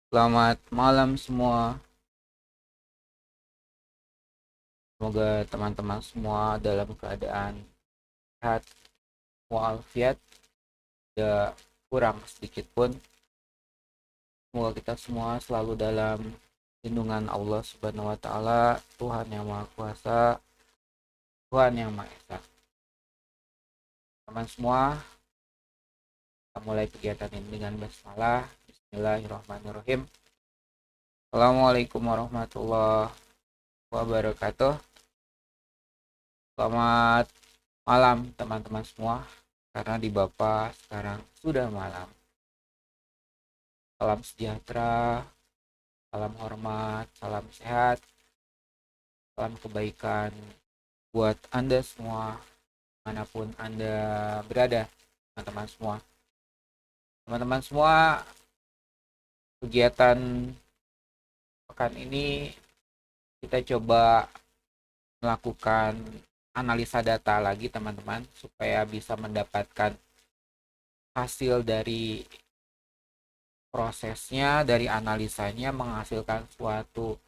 Selamat malam semua. Semoga teman-teman semua dalam keadaan sehat walafiat, tidak kurang sedikit pun. Semoga kita semua selalu dalam lindungan Allah Subhanahu wa taala, Tuhan yang Maha Kuasa, Tuhan yang Maha Esa. Teman semua, kita mulai kegiatan ini dengan basmalah. Bismillahirrahmanirrahim. Assalamualaikum warahmatullahi wabarakatuh. Selamat malam teman-teman semua, karena di Bapak sekarang sudah malam. Salam sejahtera, salam hormat, salam sehat, salam kebaikan buat Anda semua, manapun Anda berada, teman-teman semua. Teman-teman semua, kegiatan pekan ini kita coba melakukan analisa data lagi, teman-teman, supaya bisa mendapatkan hasil dari prosesnya, dari analisanya, menghasilkan suatu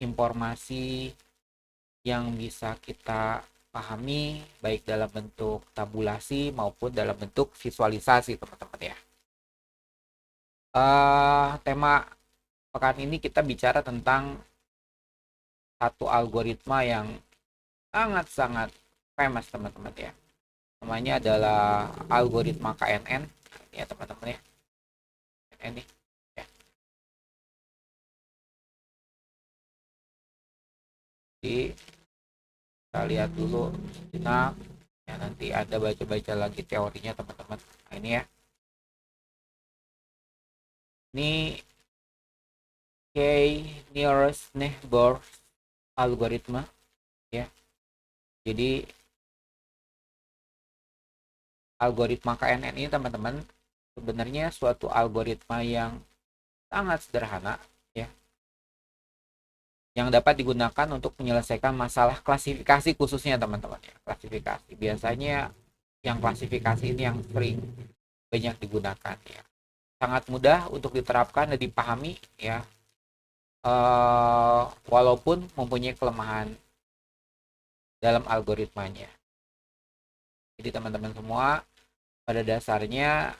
informasi yang bisa kita pahami baik dalam bentuk tabulasi maupun dalam bentuk visualisasi, teman-teman ya. Tema pekan ini kita bicara tentang satu algoritma yang sangat-sangat famous, teman-teman ya. Namanya adalah algoritma KNN ya, teman-teman ya. KNN nih ya. Jadi kita lihat dulu sejenak ya, nanti ada baca-baca lagi teorinya, teman-teman. Nah, ini ya, ini K nearest neighbor algoritma ya. Jadi algoritma KNN ini, teman-teman, sebenarnya suatu algoritma yang sangat sederhana ya, yang dapat digunakan untuk menyelesaikan masalah klasifikasi khususnya, teman-teman ya. Klasifikasi biasanya yang klasifikasi ini yang sering banyak digunakan ya. Sangat mudah untuk diterapkan dan dipahami ya, walaupun mempunyai kelemahan dalam algoritmanya. Jadi teman-teman semua, pada dasarnya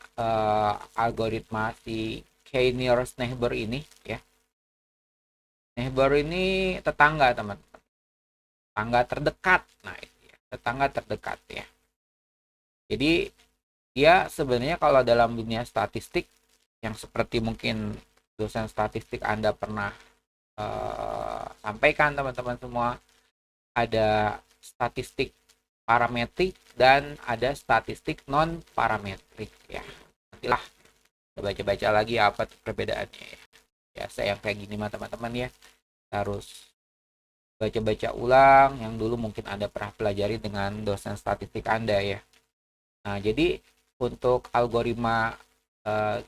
algoritma si K nearest neighbor ini ya, neighbor ini tetangga, teman-teman, tetangga terdekat. Nah itu ya, tetangga terdekat ya. Jadi dia sebenarnya kalau dalam dunia statistik, yang seperti mungkin dosen statistik Anda pernah sampaikan, teman-teman semua, ada statistik parametrik dan ada statistik non parametrik ya. Nantilah kita baca-baca lagi apa perbedaannya ya. Biasa yang kayak gini mah, teman-teman ya, harus baca-baca ulang yang dulu mungkin Anda pernah pelajari dengan dosen statistik Anda ya. Nah, jadi untuk algoritma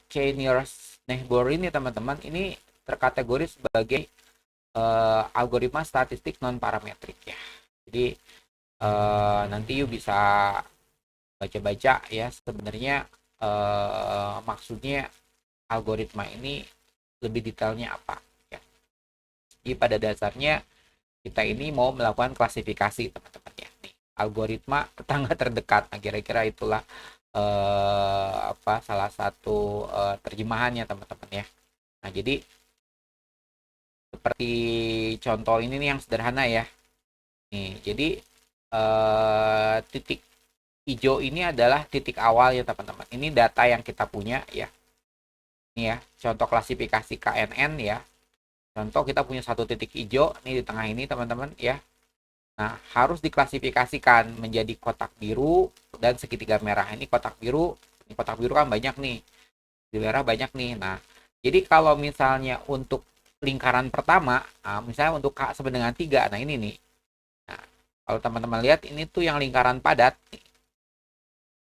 K nearest neighbor ini, teman-teman, ini terkategori sebagai algoritma statistik non parametrik ya. Jadi nanti you bisa baca-baca ya, sebenarnya maksudnya algoritma ini lebih detailnya apa ya. Jadi pada dasarnya kita ini mau melakukan klasifikasi, teman-teman ya. Nih, algoritma tetangga terdekat. Nah, kira-kira itulah salah satu terjemahannya, teman-teman ya. Nah, jadi seperti contoh ini nih yang sederhana ya. Nih, jadi titik hijau ini adalah titik awal ya, teman-teman. Ini data yang kita punya ya. Ini ya, contoh klasifikasi KNN ya. Contoh kita punya satu titik hijau nih di tengah ini, teman-teman ya. Nah, harus diklasifikasikan menjadi kotak biru dan segitiga merah. Ini kotak biru, ini kotak biru kan banyak nih. Di merah banyak nih. Nah, jadi kalau misalnya untuk lingkaran pertama, nah, misalnya untuk K sama dengan 3, nah ini nih. Nah, kalau teman-teman lihat, ini tuh yang lingkaran padat.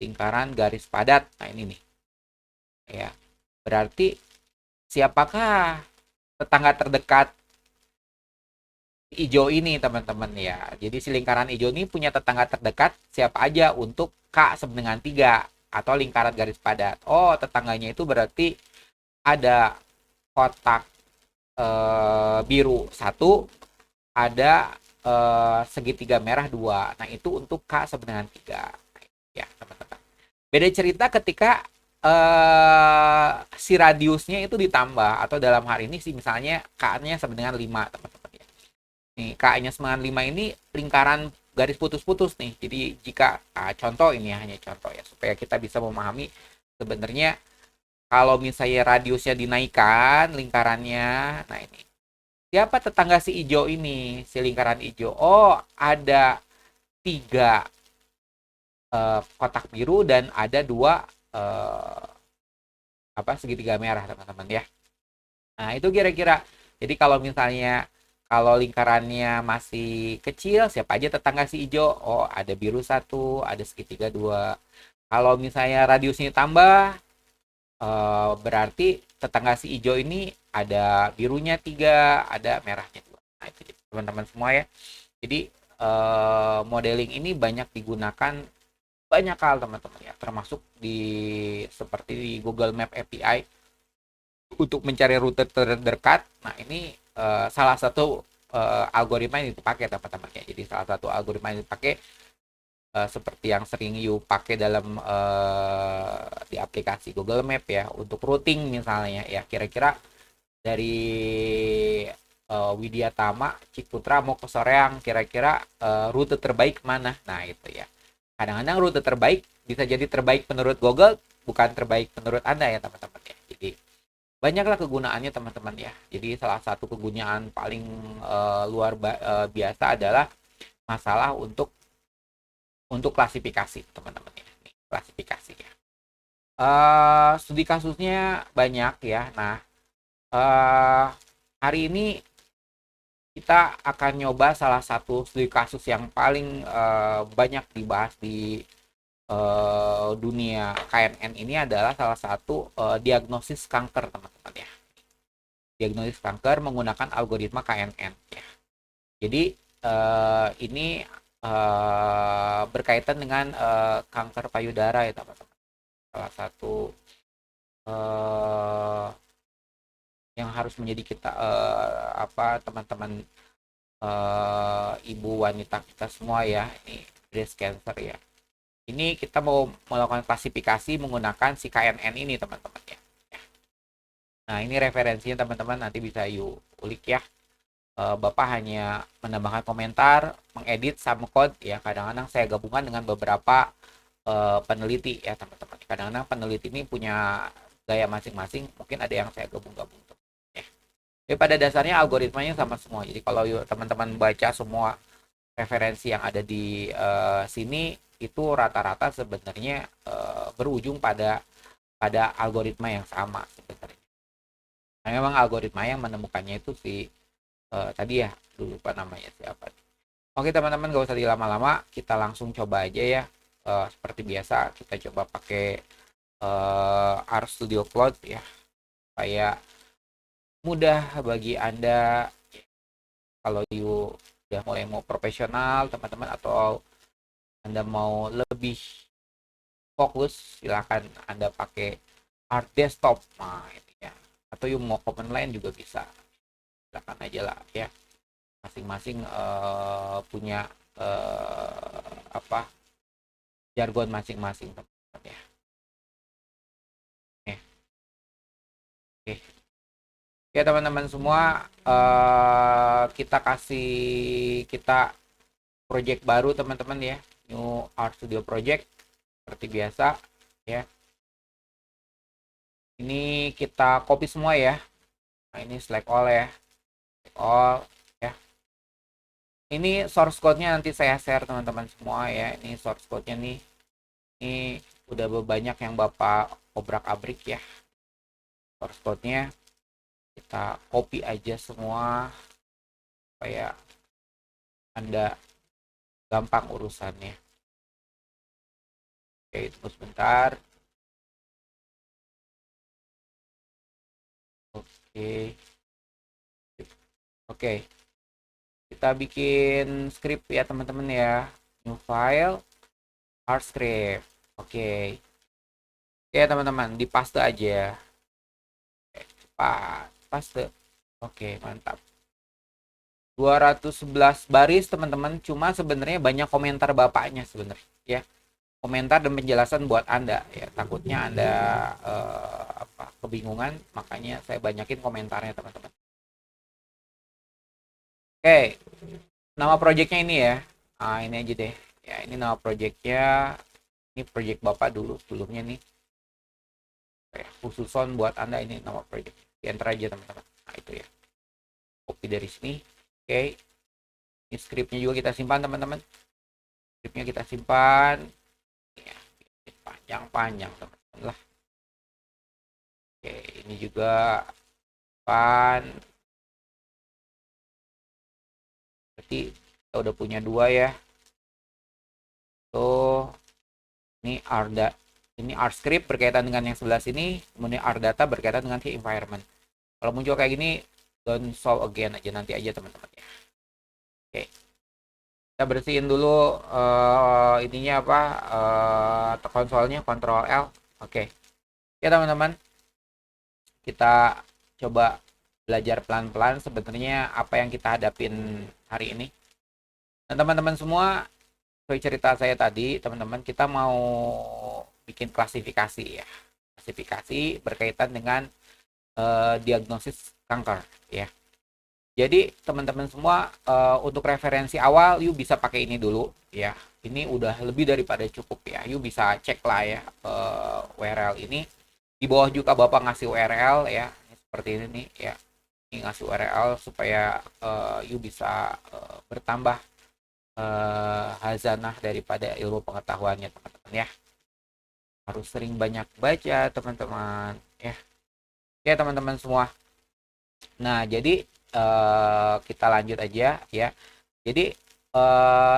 Lingkaran garis padat. Nah, ini nih. Ya. Berarti siapakah tetangga terdekat hijau ini, teman-teman ya. Jadi si lingkaran hijau ini punya tetangga terdekat siapa aja untuk K sama dengan 3 atau lingkaran garis padat. Oh, tetangganya itu berarti ada kotak biru 1, ada segitiga merah 2. Nah, itu untuk K sama dengan 3. Ya, teman-teman. Beda cerita ketika si radiusnya itu ditambah, atau dalam hal ini sih misalnya K-nya sama dengan 5, teman-teman ya. Nih, K-nya sama dengan 5 ini lingkaran garis putus-putus nih. Jadi jika contoh ini hanya contoh ya, supaya kita bisa memahami sebenarnya kalau misalnya radiusnya dinaikkan lingkarannya. Nah, ini siapa tetangga si hijau ini, si lingkaran hijau? Oh, ada 3 kotak biru dan ada 2 segitiga merah, teman-teman ya. Nah, itu kira-kira. Jadi kalau misalnya kalau lingkarannya masih kecil, siapa aja tetangga si hijau? Oh, ada biru 1, ada segitiga 2. Kalau misalnya radiusnya tambah, berarti tetangga si hijau ini ada birunya 3, ada merahnya 2. Nah, itu teman-teman semua ya. Jadi modeling ini banyak digunakan banyak hal, teman-teman ya, termasuk seperti di Google Map API untuk mencari rute terdekat. Nah, ini salah satu algoritma yang dipakai, teman-teman ya. Jadi salah satu algoritma yang dipakai seperti yang sering you pakai dalam di aplikasi Google Map ya, untuk routing misalnya ya. Kira-kira dari Widya Tama Ciputra mau ke Soreang, kira-kira rute terbaik mana? Nah, itu ya. Kadang-kadang rute terbaik bisa jadi terbaik menurut Google, bukan terbaik menurut Anda ya, teman-teman ya. Jadi banyaklah kegunaannya, teman-teman ya. Jadi salah satu kegunaan paling luar biasa adalah masalah untuk klasifikasi, teman-teman ya. Nih, klasifikasi ya. Studi kasusnya banyak ya. Nah, hari ini kita akan nyoba salah satu studi kasus yang paling banyak dibahas di dunia KNN. Ini adalah salah satu diagnosis kanker, teman-teman ya. Diagnosis kanker menggunakan algoritma KNN ya. Jadi ini berkaitan dengan kanker payudara ya, teman-teman. Salah satu yang harus menjadi kita teman-teman ibu wanita kita semua ya, ini breast cancer ya. Ini kita mau melakukan klasifikasi menggunakan si KNN ini, teman-teman ya. Nah, ini referensinya, teman-teman, nanti bisa yuk ulik ya. Bapak hanya menambahkan komentar, mengedit sama code ya. Kadang-kadang saya gabungkan dengan beberapa peneliti ya, teman-teman. Kadang-kadang peneliti ini punya gaya masing-masing, mungkin ada yang saya gabung-gabung ya. Tapi pada dasarnya algoritmanya sama semua. Jadi kalau teman-teman baca semua referensi yang ada di sini, itu rata-rata sebenarnya berujung pada algoritma yang sama sebenarnya. Nah, memang algoritma yang menemukannya itu si tadi ya, lupa namanya siapa. Oke, teman-teman, gak usah dilama-lama, kita langsung coba aja ya. Seperti biasa, kita coba pakai RStudio Cloud ya, supaya mudah bagi Anda kalau udah mulai mau profesional, teman-teman, atau Anda mau lebih fokus, silahkan Anda pakai Art Desktop. Nah, ini ya. Atau mau command line juga bisa. Silakan aja lah ya. Masing-masing punya jargon masing-masing, teman-teman ya. Oke. Oke, teman-teman semua, kita project baru, teman-teman ya. New Art Studio Project seperti biasa ya. Ini kita copy semua ya. Nah, ini select all ya. Select all ya. Ini source code-nya nanti saya share, teman-teman semua ya. Ini source code-nya nih. Ini udah banyak yang Bapak obrak-abrik ya. Source code-nya kita copy aja semua supaya Anda gampang urusannya. Oke, tunggu sebentar. Oke, kita bikin script ya, teman-teman ya. New file, R script. Oke, teman-teman, dipaste aja. Cepat. paste. Oke, mantap. 211 baris teman-teman, cuma sebenarnya banyak komentar bapaknya sebenarnya ya. Komentar dan penjelasan buat Anda ya. Takutnya Anda kebingungan, makanya saya banyakin komentarnya teman-teman. Oke, nama projectnya ini ya. Nah, ini aja deh. Ya, ini nama projectnya. Ini project Bapak dulu sebelumnya nih. Khususon buat Anda ini nama project. Enter aja teman-teman. Nah, itu ya. Copy dari sini. Oke. Ini scriptnya juga kita simpan teman-teman. Scriptnya kita simpan. Ya, panjang-panjang teman-teman lah. Oke, ini juga simpan. Berarti kita udah punya dua ya. Tuh. Ini Arda. Ini R script berkaitan dengan yang sebelah sini, kemudian R data berkaitan dengan si environment. Kalau muncul kayak gini, don't solve again aja, nanti aja teman-teman ya. Oke. Kita bersihin dulu ininya apa? Konsolnya, Ctrl L. Oke. Ya teman-teman. Kita coba belajar pelan-pelan sebenarnya apa yang kita hadapin hari ini. Dan teman-teman semua, seperti cerita saya tadi, teman-teman, kita mau bikin klasifikasi ya. Klasifikasi berkaitan dengan diagnosis kanker ya. Jadi teman-teman semua untuk referensi awal you bisa pakai ini dulu ya. Ini udah lebih daripada cukup ya. You bisa cek lah ya URL ini. Di bawah juga Bapak ngasih URL ya. Seperti ini nih ya. Ini ngasih URL supaya you bisa bertambah hazanah daripada ilmu pengetahuannya teman-teman ya. Harus sering banyak baca teman-teman ya. Oke teman-teman semua. Nah jadi kita lanjut aja ya. Jadi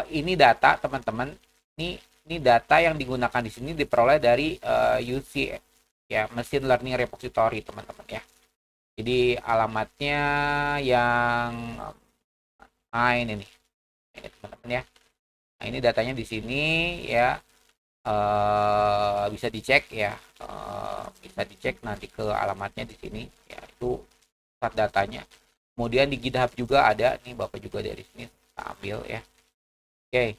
ini data teman-teman. Ini data yang digunakan di sini diperoleh dari UC ya, Machine Learning Repository teman-teman ya. Jadi alamatnya yang ini nih. Ini teman-teman ya. Nah ini datanya di sini ya. Bisa dicek ya, bisa dicek nanti ke alamatnya di sini ya, itu pusat datanya. Kemudian di GitHub juga ada nih, Bapak juga dari sini kita ambil ya. Oke,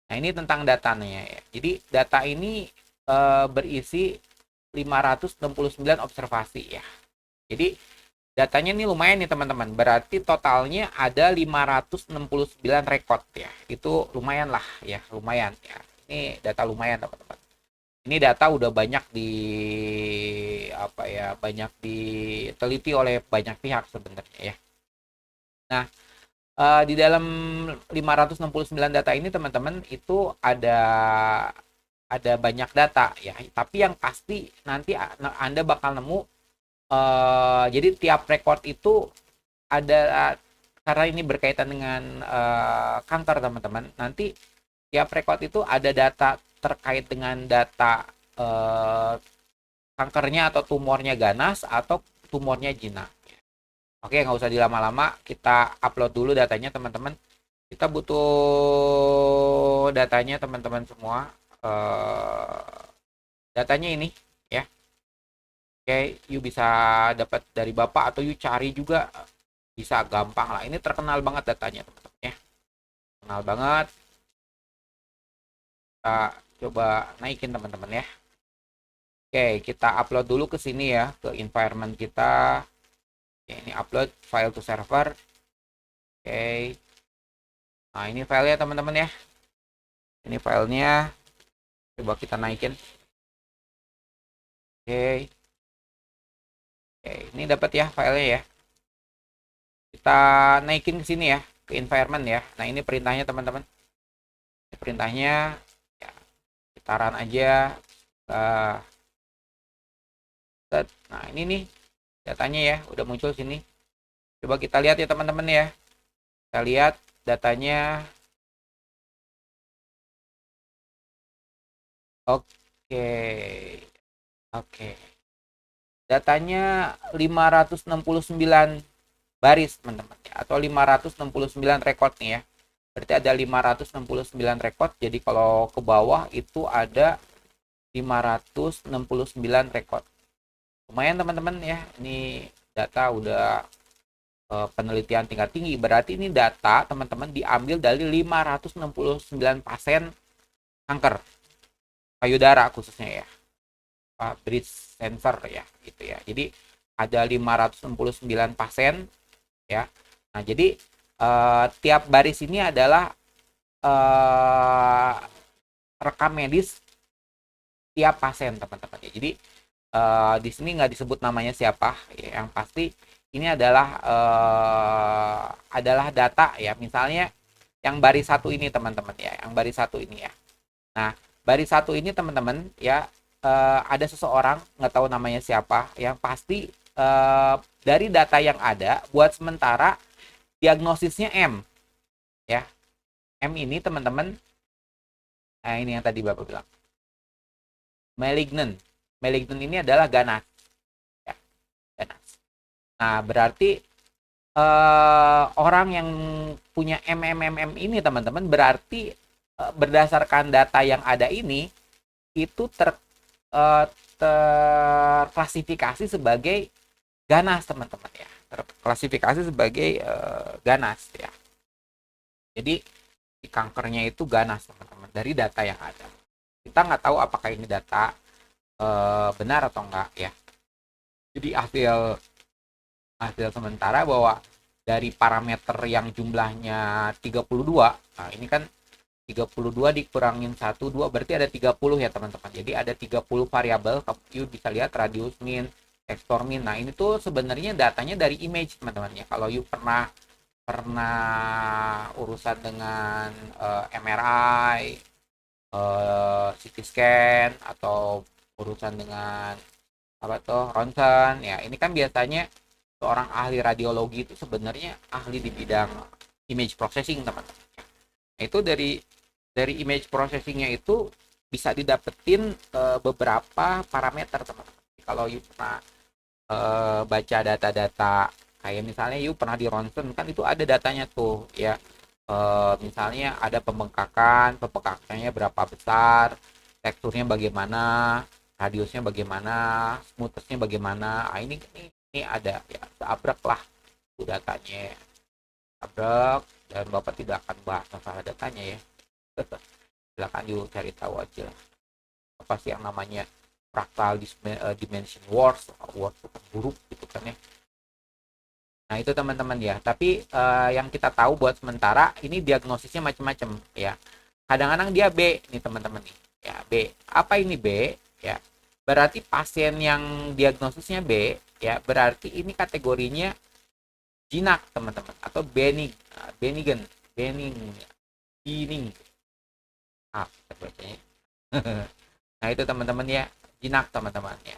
nah ini tentang datanya ya. Jadi data ini berisi 569 observasi ya. Jadi datanya ini lumayan nih teman-teman, berarti totalnya ada 569 record ya. Itu lumayan lah ya, lumayan ya. Ini data lumayan teman-teman. Ini data udah banyak banyak diteliti oleh banyak pihak sebenarnya ya. Nah, di dalam 569 data ini teman-teman itu ada banyak data ya. Tapi yang pasti nanti Anda bakal nemu jadi tiap record itu ada, karena ini berkaitan dengan kanker teman-teman. Nanti tiap record itu ada data terkait dengan data kankernya atau tumornya ganas atau tumornya jinak. Oke, nggak usah dilama-lama, kita upload dulu datanya teman-teman. Kita butuh datanya teman-teman semua. Datanya ini ya. Oke, you bisa dapat dari Bapak atau you cari juga bisa gampang lah. Ini terkenal banget datanya teman-teman ya. Terkenal banget. Kita coba naikin teman-teman ya. Oke, kita upload dulu ke sini ya, ke environment kita. Oke, ini upload file to server. Oke. Nah, ini filenya teman-teman ya. Ini filenya. Coba kita naikin. Oke. Oke, ini dapat ya filenya ya. Kita naikin ke sini ya, ke environment ya. Nah, ini perintahnya teman-teman. Perintahnya kita run aja. Nah ini nih datanya ya, udah muncul sini. Coba kita lihat ya teman-teman ya. Kita lihat datanya. Oke. Datanya 569 baris teman-teman ya, atau 569 record nih ya. Berarti ada 569 record. Jadi kalau ke bawah itu ada 569 record. Lumayan teman-teman ya. Ini data udah penelitian tingkat tinggi. Berarti ini data teman-teman diambil dari 569 pasien kanker payudara khususnya ya, breast cancer ya gitu ya. Jadi ada 569 pasien ya. Nah, jadi tiap baris ini adalah rekam medis tiap pasien teman-teman ya. Jadi di sini nggak disebut namanya siapa ya. Yang pasti ini adalah data ya. Misalnya yang baris satu ini teman-teman ya, yang baris satu ini ya. Nah, baris satu ini teman-teman ya, ada seseorang nggak tahu namanya siapa, yang pasti dari data yang ada buat sementara diagnosisnya M ya. M ini teman-teman, nah ini yang tadi Bapak bilang malignant. Malignant ini adalah ganas ya, ganas. Nah, berarti orang yang punya MMMM ini teman-teman, berarti berdasarkan data yang ada ini itu terklasifikasi sebagai ganas teman-teman ya, terklasifikasi sebagai ganas ya. Jadi si kankernya itu ganas teman-teman dari data yang ada. Kita nggak tahu apakah ini data benar atau enggak ya. Jadi hasil sementara bahwa dari parameter yang jumlahnya 32, nah ini kan 32 dikurangin 1, 2 berarti ada 30 ya teman-teman. Jadi ada 30 variabel, you bisa lihat radius min, vektor min. Nah, ini tuh sebenarnya datanya dari image teman-teman ya. Kalau you pernah urusan dengan MRI, CT scan atau urusan dengan apa tuh ronsen ya, ini kan biasanya seorang ahli radiologi itu sebenarnya ahli di bidang image processing teman-teman. Nah, itu dari image processingnya itu bisa didapetin beberapa parameter teman-teman. Kalau you pernah baca data-data kayak misalnya you pernah di ronsen kan itu ada datanya tuh ya. Misalnya ada pembengkakannya berapa besar, teksturnya bagaimana, radiusnya bagaimana, smoothness-nya bagaimana. Nah, ini ada ya, seabrek lah itu datanya, abrek, dan Bapak tidak akan bahas masalah datanya ya. Silakan yuk cari tahu aja lah apa sih yang namanya fractal dimension wars buruk gitu kan ya. Nah, itu teman-teman ya. Tapi yang kita tahu buat sementara ini diagnosisnya macam-macam ya. Kadang-kadang dia B nih teman-teman nih. Ya, B. Apa ini B? Ya. Berarti pasien yang diagnosisnya B ya, berarti ini kategorinya jinak teman-teman atau benign. Bacanya. Nah, itu teman-teman ya, jinak teman-teman ya.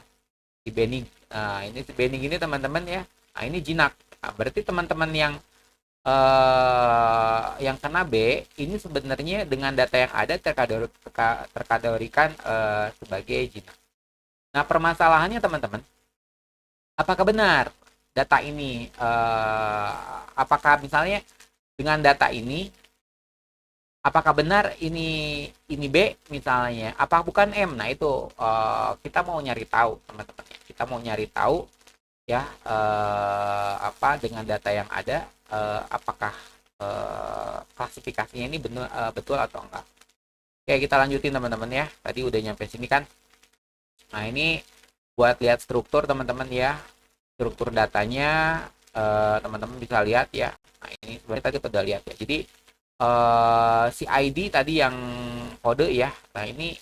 Si benign. Nah, ini si benign ini teman-teman ya. Nah, ini jinak. Nah, berarti teman-teman yang kena B ini sebenarnya dengan data yang ada terkategorikan sebagai jinak. Nah, permasalahannya teman-teman, apakah benar data ini apakah misalnya dengan data ini apakah benar ini B misalnya, apa bukan M? Nah, itu kita mau nyari tahu teman-teman. Kita mau nyari tahu ya apa dengan data yang ada apakah klasifikasinya ini benar betul atau enggak. Oke, kita lanjutin teman-teman ya. Tadi udah nyampe sini kan. Nah, ini buat lihat struktur teman-teman ya. Struktur datanya teman-teman bisa lihat ya. Nah, ini sebenarnya tadi kita udah lihat ya. Jadi si ID tadi yang kode ya. Nah, ini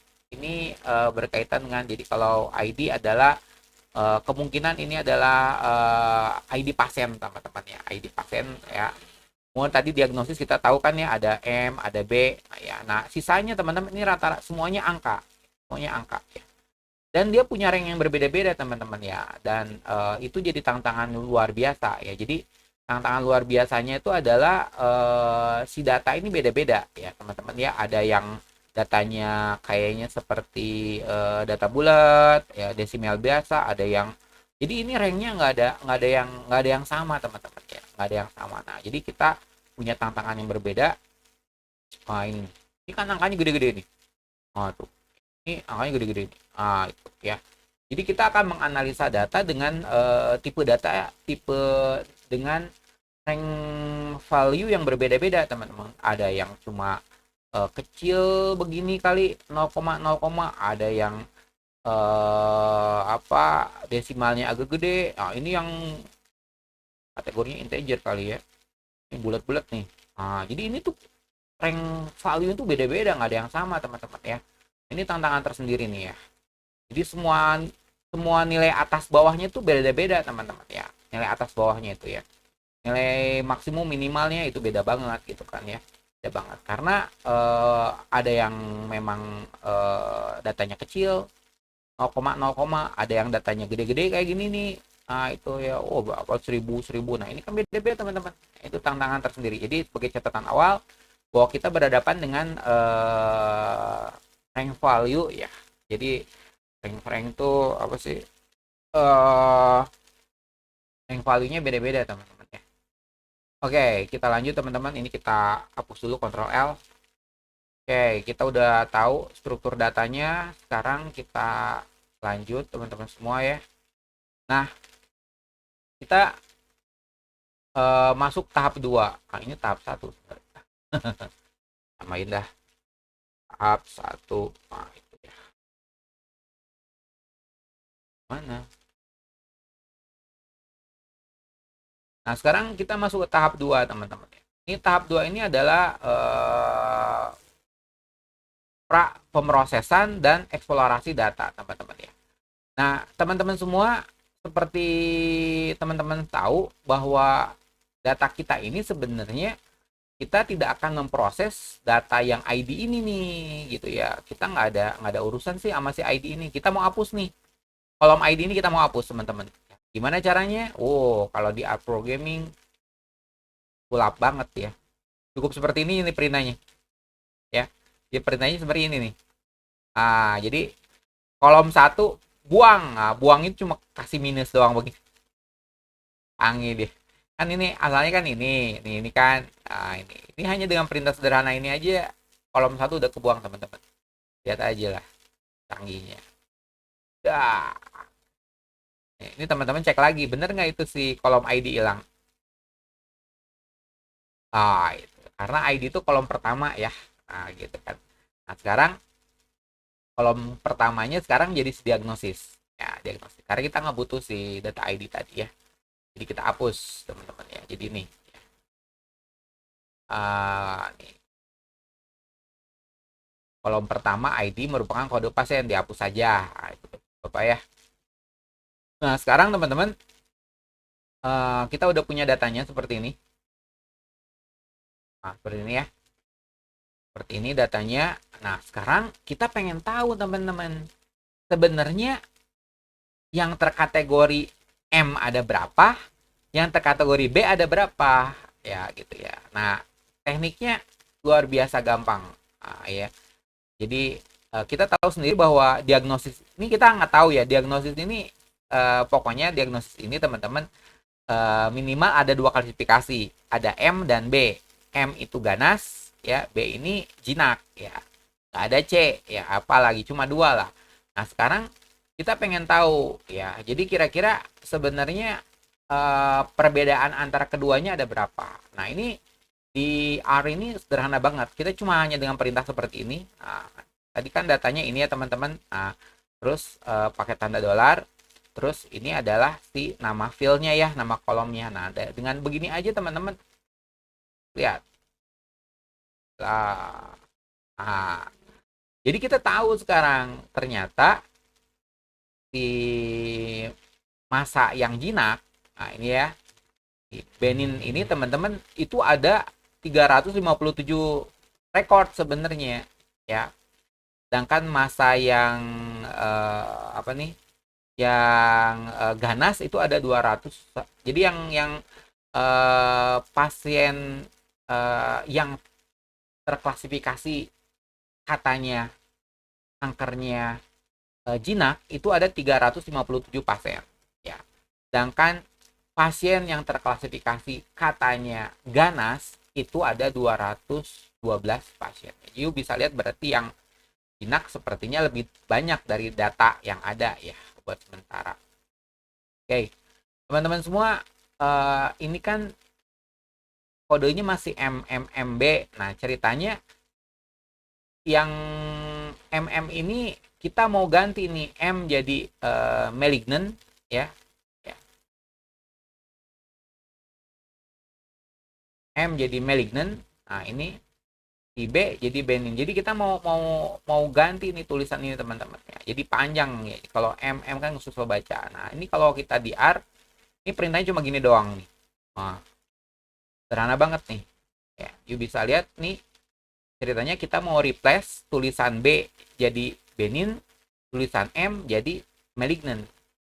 berkaitan dengan, jadi kalau ID adalah kemungkinan ini adalah ID pasien teman-teman ya, ID pasien ya. Kemudian tadi diagnosis kita tahu kan ya, ada M, ada B, ya. Nah, sisanya teman-teman ini rata-rata semuanya angka ya. Dan dia punya rank yang berbeda-beda teman-teman ya. Dan itu jadi tantangan luar biasa ya. Jadi tantangan luar biasanya itu adalah si data ini beda-beda ya teman-teman ya. Ada yang datanya kayaknya seperti data bulat ya, desimal biasa, ada yang, jadi ini ranknya nggak ada yang sama teman-teman ya, nggak ada yang sama. Nah, jadi kita punya tantangan yang berbeda. Nah, ini kan angkanya gede-gede nih. Tuh, ini angkanya gede-gede nih. Itu ya. Jadi kita akan menganalisa data dengan tipe dengan rank value yang berbeda-beda, teman-teman. Ada yang cuma kecil begini kali 0, ada yang desimalnya agak gede. Nah, ini yang kategorinya integer kali ya. Ini bulat-bulat nih. Nah, jadi ini tuh rank value itu beda-beda, nggak ada yang sama, teman-teman ya. Ini tantangan tersendiri nih ya. Jadi semua nilai atas bawahnya itu beda-beda, teman-teman ya. Nilai atas bawahnya itu ya. Nilai maksimum minimalnya itu beda banget gitu kan ya. Beda banget. Karena ada yang memang datanya kecil 0, ada yang datanya gede-gede kayak gini nih. Nah, itu ya berapa 1000. Nah, ini kan beda-beda, teman-teman. Itu tantangan tersendiri. Jadi sebagai catatan awal bahwa kita berhadapan dengan rank value ya. Jadi rank itu apa sih? Rank value-nya beda-beda, teman-teman ya. Oke, kita lanjut, teman-teman. Ini kita hapus dulu, Ctrl L. Oke, kita udah tahu struktur datanya. Sekarang kita lanjut, teman-teman semua ya. Nah, kita masuk tahap 2. Nah, ini tahap 1. Samain dah. Tahap 1. Nah, itu ya. Mana? Nah, sekarang kita masuk ke tahap 2, teman-teman. Ini tahap 2 ini adalah pra pemrosesan dan eksplorasi data, teman-teman ya. Nah, teman-teman semua, seperti teman-teman tahu bahwa data kita ini sebenarnya kita tidak akan memproses data yang ID ini nih, gitu ya. Kita nggak ada urusan sih sama si ID ini. Kita mau hapus nih. Kolom ID ini kita mau hapus, teman-teman. Gimana caranya? Kalau di art programming pulap banget ya. Cukup seperti ini perintahnya. Ya. Dia perintahnya seperti ini nih. Nah, jadi kolom 1 buang. Nah, buang itu cuma kasih minus doang begini. Angin deh. Kan ini asalnya kan ini kan. Nah, ini hanya dengan perintah sederhana ini aja kolom 1 udah kebuang, teman-teman. Lihat aja lah canggihnya. Dah. Ini teman-teman cek lagi, bener nggak itu si kolom ID hilang? Itu. Karena ID itu kolom pertama ya. Nah, gitu kan. Nah, sekarang kolom pertamanya sekarang jadi diagnosis. Ya, diagnosis. Karena kita nggak butuh si data ID tadi ya. Jadi kita hapus, teman-teman ya. Jadi nih. Nih. Kolom pertama ID merupakan kode pasien, dihapus saja. Nah, itu Bapak ya. Nah, sekarang teman-teman kita udah punya datanya seperti ini. Nah, seperti ini ya. Seperti ini datanya. Nah, sekarang kita pengen tahu, teman-teman. Sebenarnya yang terkategori M ada berapa, yang terkategori B ada berapa, ya gitu ya. Nah, tekniknya luar biasa gampang, ya. Jadi kita tahu sendiri bahwa diagnosis ini kita nggak tahu ya, diagnosis ini pokoknya diagnosis ini, teman-teman, minimal ada 2 klasifikasi, ada M dan B. M itu ganas, ya, B ini jinak, ya. Nggak ada C, ya, apalagi cuma 2 lah. Nah, sekarang kita pengen tahu ya, jadi kira-kira sebenarnya perbedaan antara keduanya ada berapa. Nah, ini di R ini sederhana banget, kita cuma hanya dengan perintah seperti ini. Nah, tadi kan datanya ini ya, teman-teman. Nah, terus pakai tanda $, terus ini adalah si nama filenya ya, nama kolomnya. Nah, dengan begini aja, teman-teman, lihat lah. Nah, jadi kita tahu sekarang ternyata di masa yang jinak, nah ini ya, di Benin ini, teman-teman, itu ada 357 rekor sebenarnya ya. Sedangkan masa yang yang ganas itu ada 200. Jadi yang pasien yang terklasifikasi katanya kankernya jinak itu ada 357 pasien ya. Sedangkan pasien yang terklasifikasi katanya ganas itu ada 212 pasien. Jadi bisa lihat berarti yang jinak sepertinya lebih banyak dari data yang ada ya. buat sementara. Oke, teman-teman semua, ini kan kodenya masih MMMB. Nah, ceritanya yang MM ini kita mau ganti nih M jadi malignant ya. M jadi malignant. Nah, ini si B jadi benign. Jadi kita mau ganti nih tulisan ini teman-teman ya. Jadi panjang ya. Kalau MM kan susah baca. Nah, ini kalau kita di R, ini perintahnya cuma gini doang nih. Nah, sederhana banget nih. Ya, you bisa lihat nih ceritanya kita mau replace tulisan B jadi benign, tulisan M jadi malignant.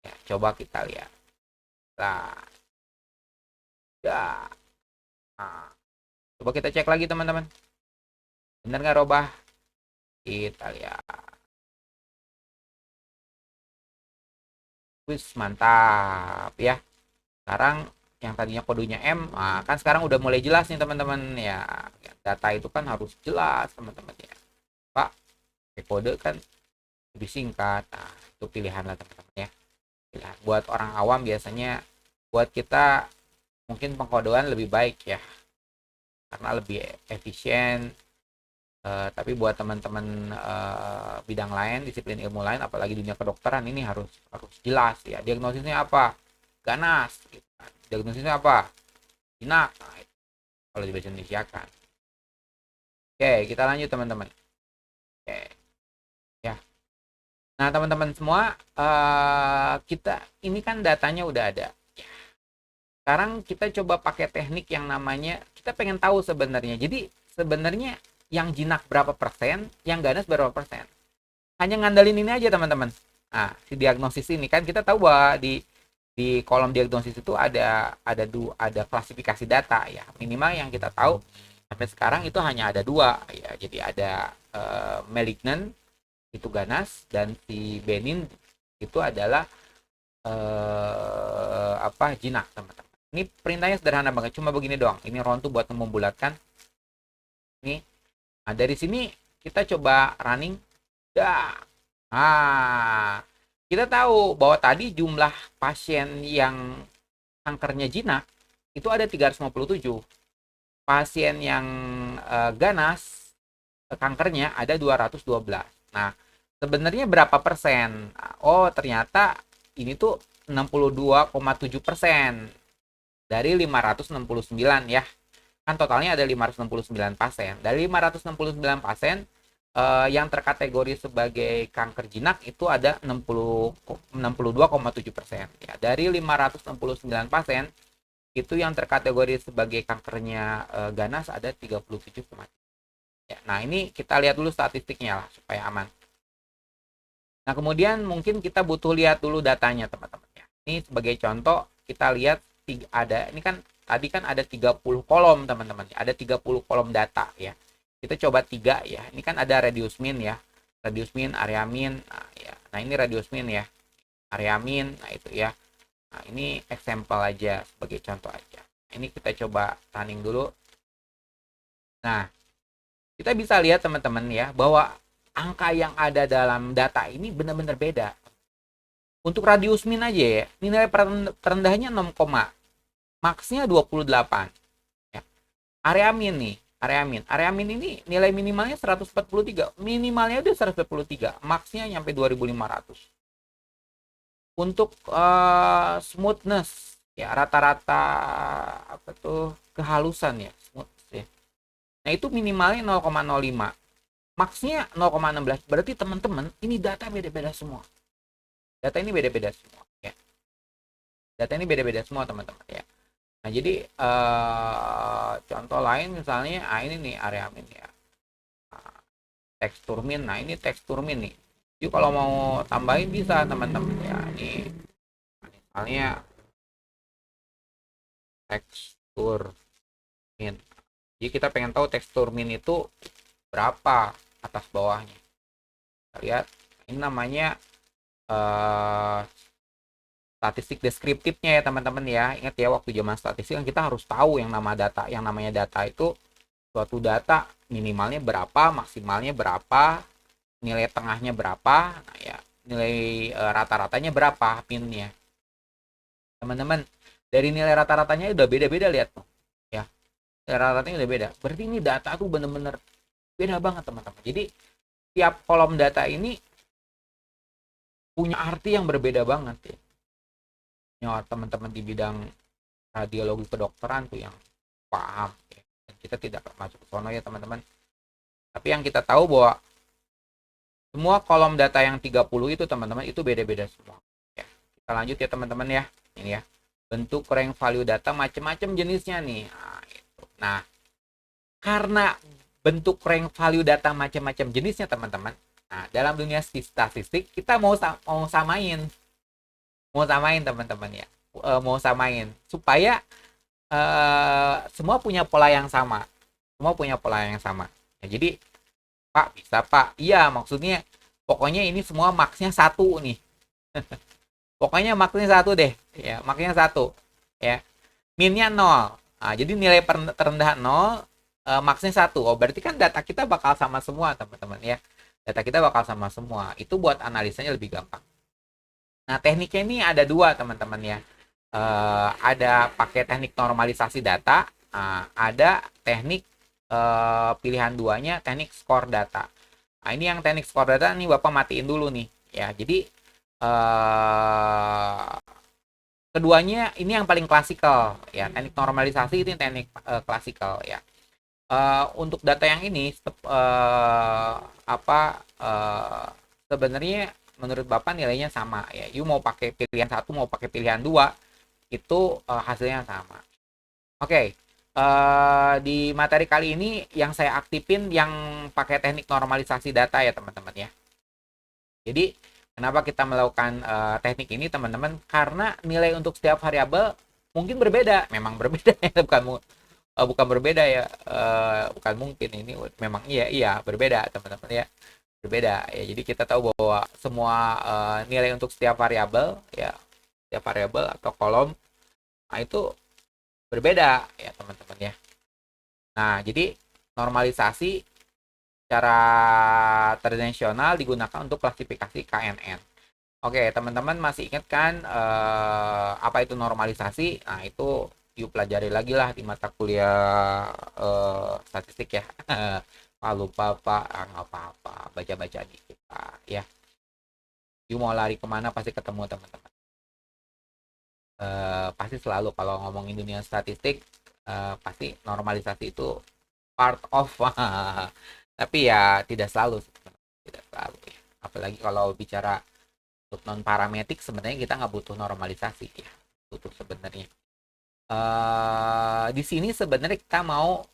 Ya, coba kita lihat. Nah, ya. Nah, coba kita cek lagi teman-teman. Benar nggak robah? Kita lihat. Wis, mantap ya. Sekarang yang tadinya kodenya M, nah, kan sekarang udah mulai jelas nih teman-teman ya. Data itu kan harus jelas teman-teman ya. Pak, kode kan lebih singkat. Nah, itu pilihan lah teman-teman ya. Pilihan. Buat orang awam biasanya, buat kita mungkin pengkodean lebih baik ya. Karena lebih efisien. Tapi buat teman-teman bidang lain, disiplin ilmu lain, apalagi dunia kedokteran, ini harus jelas ya. Diagnosisnya apa? Ganas. Gitu. Diagnosisnya apa? Jinak. Nah, itu kalau di bahasa Indonesia kan. Oke, kita lanjut teman-teman. Oke, ya. Nah teman-teman semua, kita ini kan datanya udah ada. Sekarang kita coba pakai teknik yang namanya, kita pengen tahu sebenarnya. Jadi sebenarnya yang jinak berapa persen, yang ganas berapa persen. Hanya ngandalin ini aja teman-teman. Nah, si diagnosis ini kan kita tahu bahwa di kolom diagnosis itu ada klasifikasi data ya. Minimal yang kita tahu sampai sekarang itu hanya ada 2 ya. Jadi ada malignant itu ganas, dan si benign itu adalah jinak teman-teman. Ini perintahnya sederhana banget, cuma begini doang. Ini rontu buat membulatkan. Nih. Nah, dari sini kita coba running. Nah, kita tahu bahwa tadi jumlah pasien yang kankernya jinak itu ada 357. Pasien yang ganas kankernya ada 212. Nah, sebenarnya berapa persen? Oh, ternyata ini tuh 62,7% dari 569 ya. Kan totalnya ada 569 pasien. Dari 569 pasien yang terkategori sebagai kanker jinak itu ada 62,7%. Ya, dari 569 pasien itu yang terkategori sebagai kankernya ganas ada 37,3%. Ya, nah, ini kita lihat dulu statistiknya lah supaya aman. Nah, kemudian mungkin kita butuh lihat dulu datanya teman-teman ya. Ini sebagai contoh kita lihat ini kan tadi kan ada 30 kolom teman-teman. Ada 30 kolom data ya. Kita coba 3 ya. Ini kan ada radius min ya. Radius min, area min. Nah, ya. Nah, ini radius min ya. Area min, nah itu ya. Nah, ini example aja sebagai contoh aja. Ini kita coba running dulu. Nah, kita bisa lihat teman-teman ya bahwa angka yang ada dalam data ini benar-benar beda. Untuk radius min aja ya, nilai terendahnya 6, maksnya 28. Ya. Area min nih, area min ini nilai minimalnya 143, minimalnya udah 143, maksnya nyampe 2500. Untuk smoothness ya, rata-rata kehalusan ya, smoothness ya. Nah, itu minimalnya 0,05, maksnya 0,16. Berarti teman-teman, ini data beda-beda semua. Data ini beda-beda semua ya. Data ini beda-beda semua teman-teman ya. Nah, jadi contoh lain misalnya ini nih area min ya. Tekstur min. Nah, ini tekstur min nih. Jadi kalau mau tambahin bisa teman-teman ya. Ini misalnya tekstur min. Jadi kita pengen tahu tekstur min itu berapa atas bawahnya. Kita lihat ini namanya statistik deskriptifnya ya teman-teman ya. Ingat ya, waktu zaman statistik kan kita harus tahu yang namanya data itu suatu data minimalnya berapa, maksimalnya berapa, nilai tengahnya berapa. Nah ya, nilai rata-ratanya berapa minnya. Teman-teman, dari nilai rata-ratanya udah beda-beda, lihat tuh. Ya, nilai rata-ratanya udah beda. Berarti ini data tuh bener-bener beda banget, teman-teman. Jadi, tiap kolom data ini punya arti yang berbeda banget ya. Ya, teman-teman di bidang radiologi kedokteran tuh yang paham ya. Dan kita tidak masuk ke sono ya, teman-teman. Tapi yang kita tahu bahwa semua kolom data yang 30 itu, teman-teman, itu beda-beda semua. Ya, kita lanjut ya, teman-teman ya. Ini ya. Bentuk rank value data macam-macam jenisnya nih. Nah, karena bentuk rank value data macam-macam jenisnya, teman-teman. Nah, dalam dunia statistik kita mau samain teman-teman ya. Mau samain supaya semua punya pola yang sama. Semua punya pola yang sama. Ya, jadi Pak, bisa Pak. Iya, maksudnya pokoknya ini semua maksnya satu nih. Pokoknya maksnya satu deh. Ya, maksnya satu. Ya. Minnya 0. Nah, jadi nilai terendah 0, maksnya satu. Oh, berarti kan data kita bakal sama semua, teman-teman ya. Data kita bakal sama semua. Itu buat analisanya lebih gampang. Nah, tekniknya ini ada dua, teman-teman ya. Ada pakai teknik normalisasi data, ada teknik pilihan duanya, teknik skor data. Nah, ini yang teknik skor data nih Bapak matiin dulu nih ya. Jadi keduanya ini yang paling klasikal ya. Teknik normalisasi itu yang teknik klasikal ya. Untuk data yang ini sebenarnya menurut Bapak nilainya sama ya. You mau pakai pilihan satu, mau pakai pilihan dua, itu hasilnya sama. Oke. Di materi kali ini yang saya aktifin yang pakai teknik normalisasi data ya, teman-teman ya. Jadi kenapa kita melakukan teknik ini, teman-teman? Karena nilai untuk setiap variabel mungkin berbeda, memang berbeda ya, bukan berbeda ya, bukan mungkin, ini memang iya berbeda, teman-teman ya, berbeda ya. Jadi kita tahu bahwa semua nilai untuk setiap variabel ya, setiap variabel atau kolom, nah itu berbeda ya, teman-teman ya. Nah, jadi normalisasi secara tradisional digunakan untuk klasifikasi KNN. Oke, teman-teman masih ingat kan apa itu normalisasi? Nah, itu yuk pelajari lagi lah di mata kuliah statistik ya. Kalau lupa Pak, nggak apa-apa, baca-baca dikit Pak ya. Yuk mau lari kemana pasti ketemu, teman-teman. Pasti selalu kalau ngomongin dunia statistik, pasti normalisasi itu part of. Tapi ya tidak selalu, tidak selalu ya. Apalagi kalau bicara untuk non parametrik, sebenarnya kita nggak butuh normalisasi ya, butuh sebenarnya. Di sini sebenarnya kita mau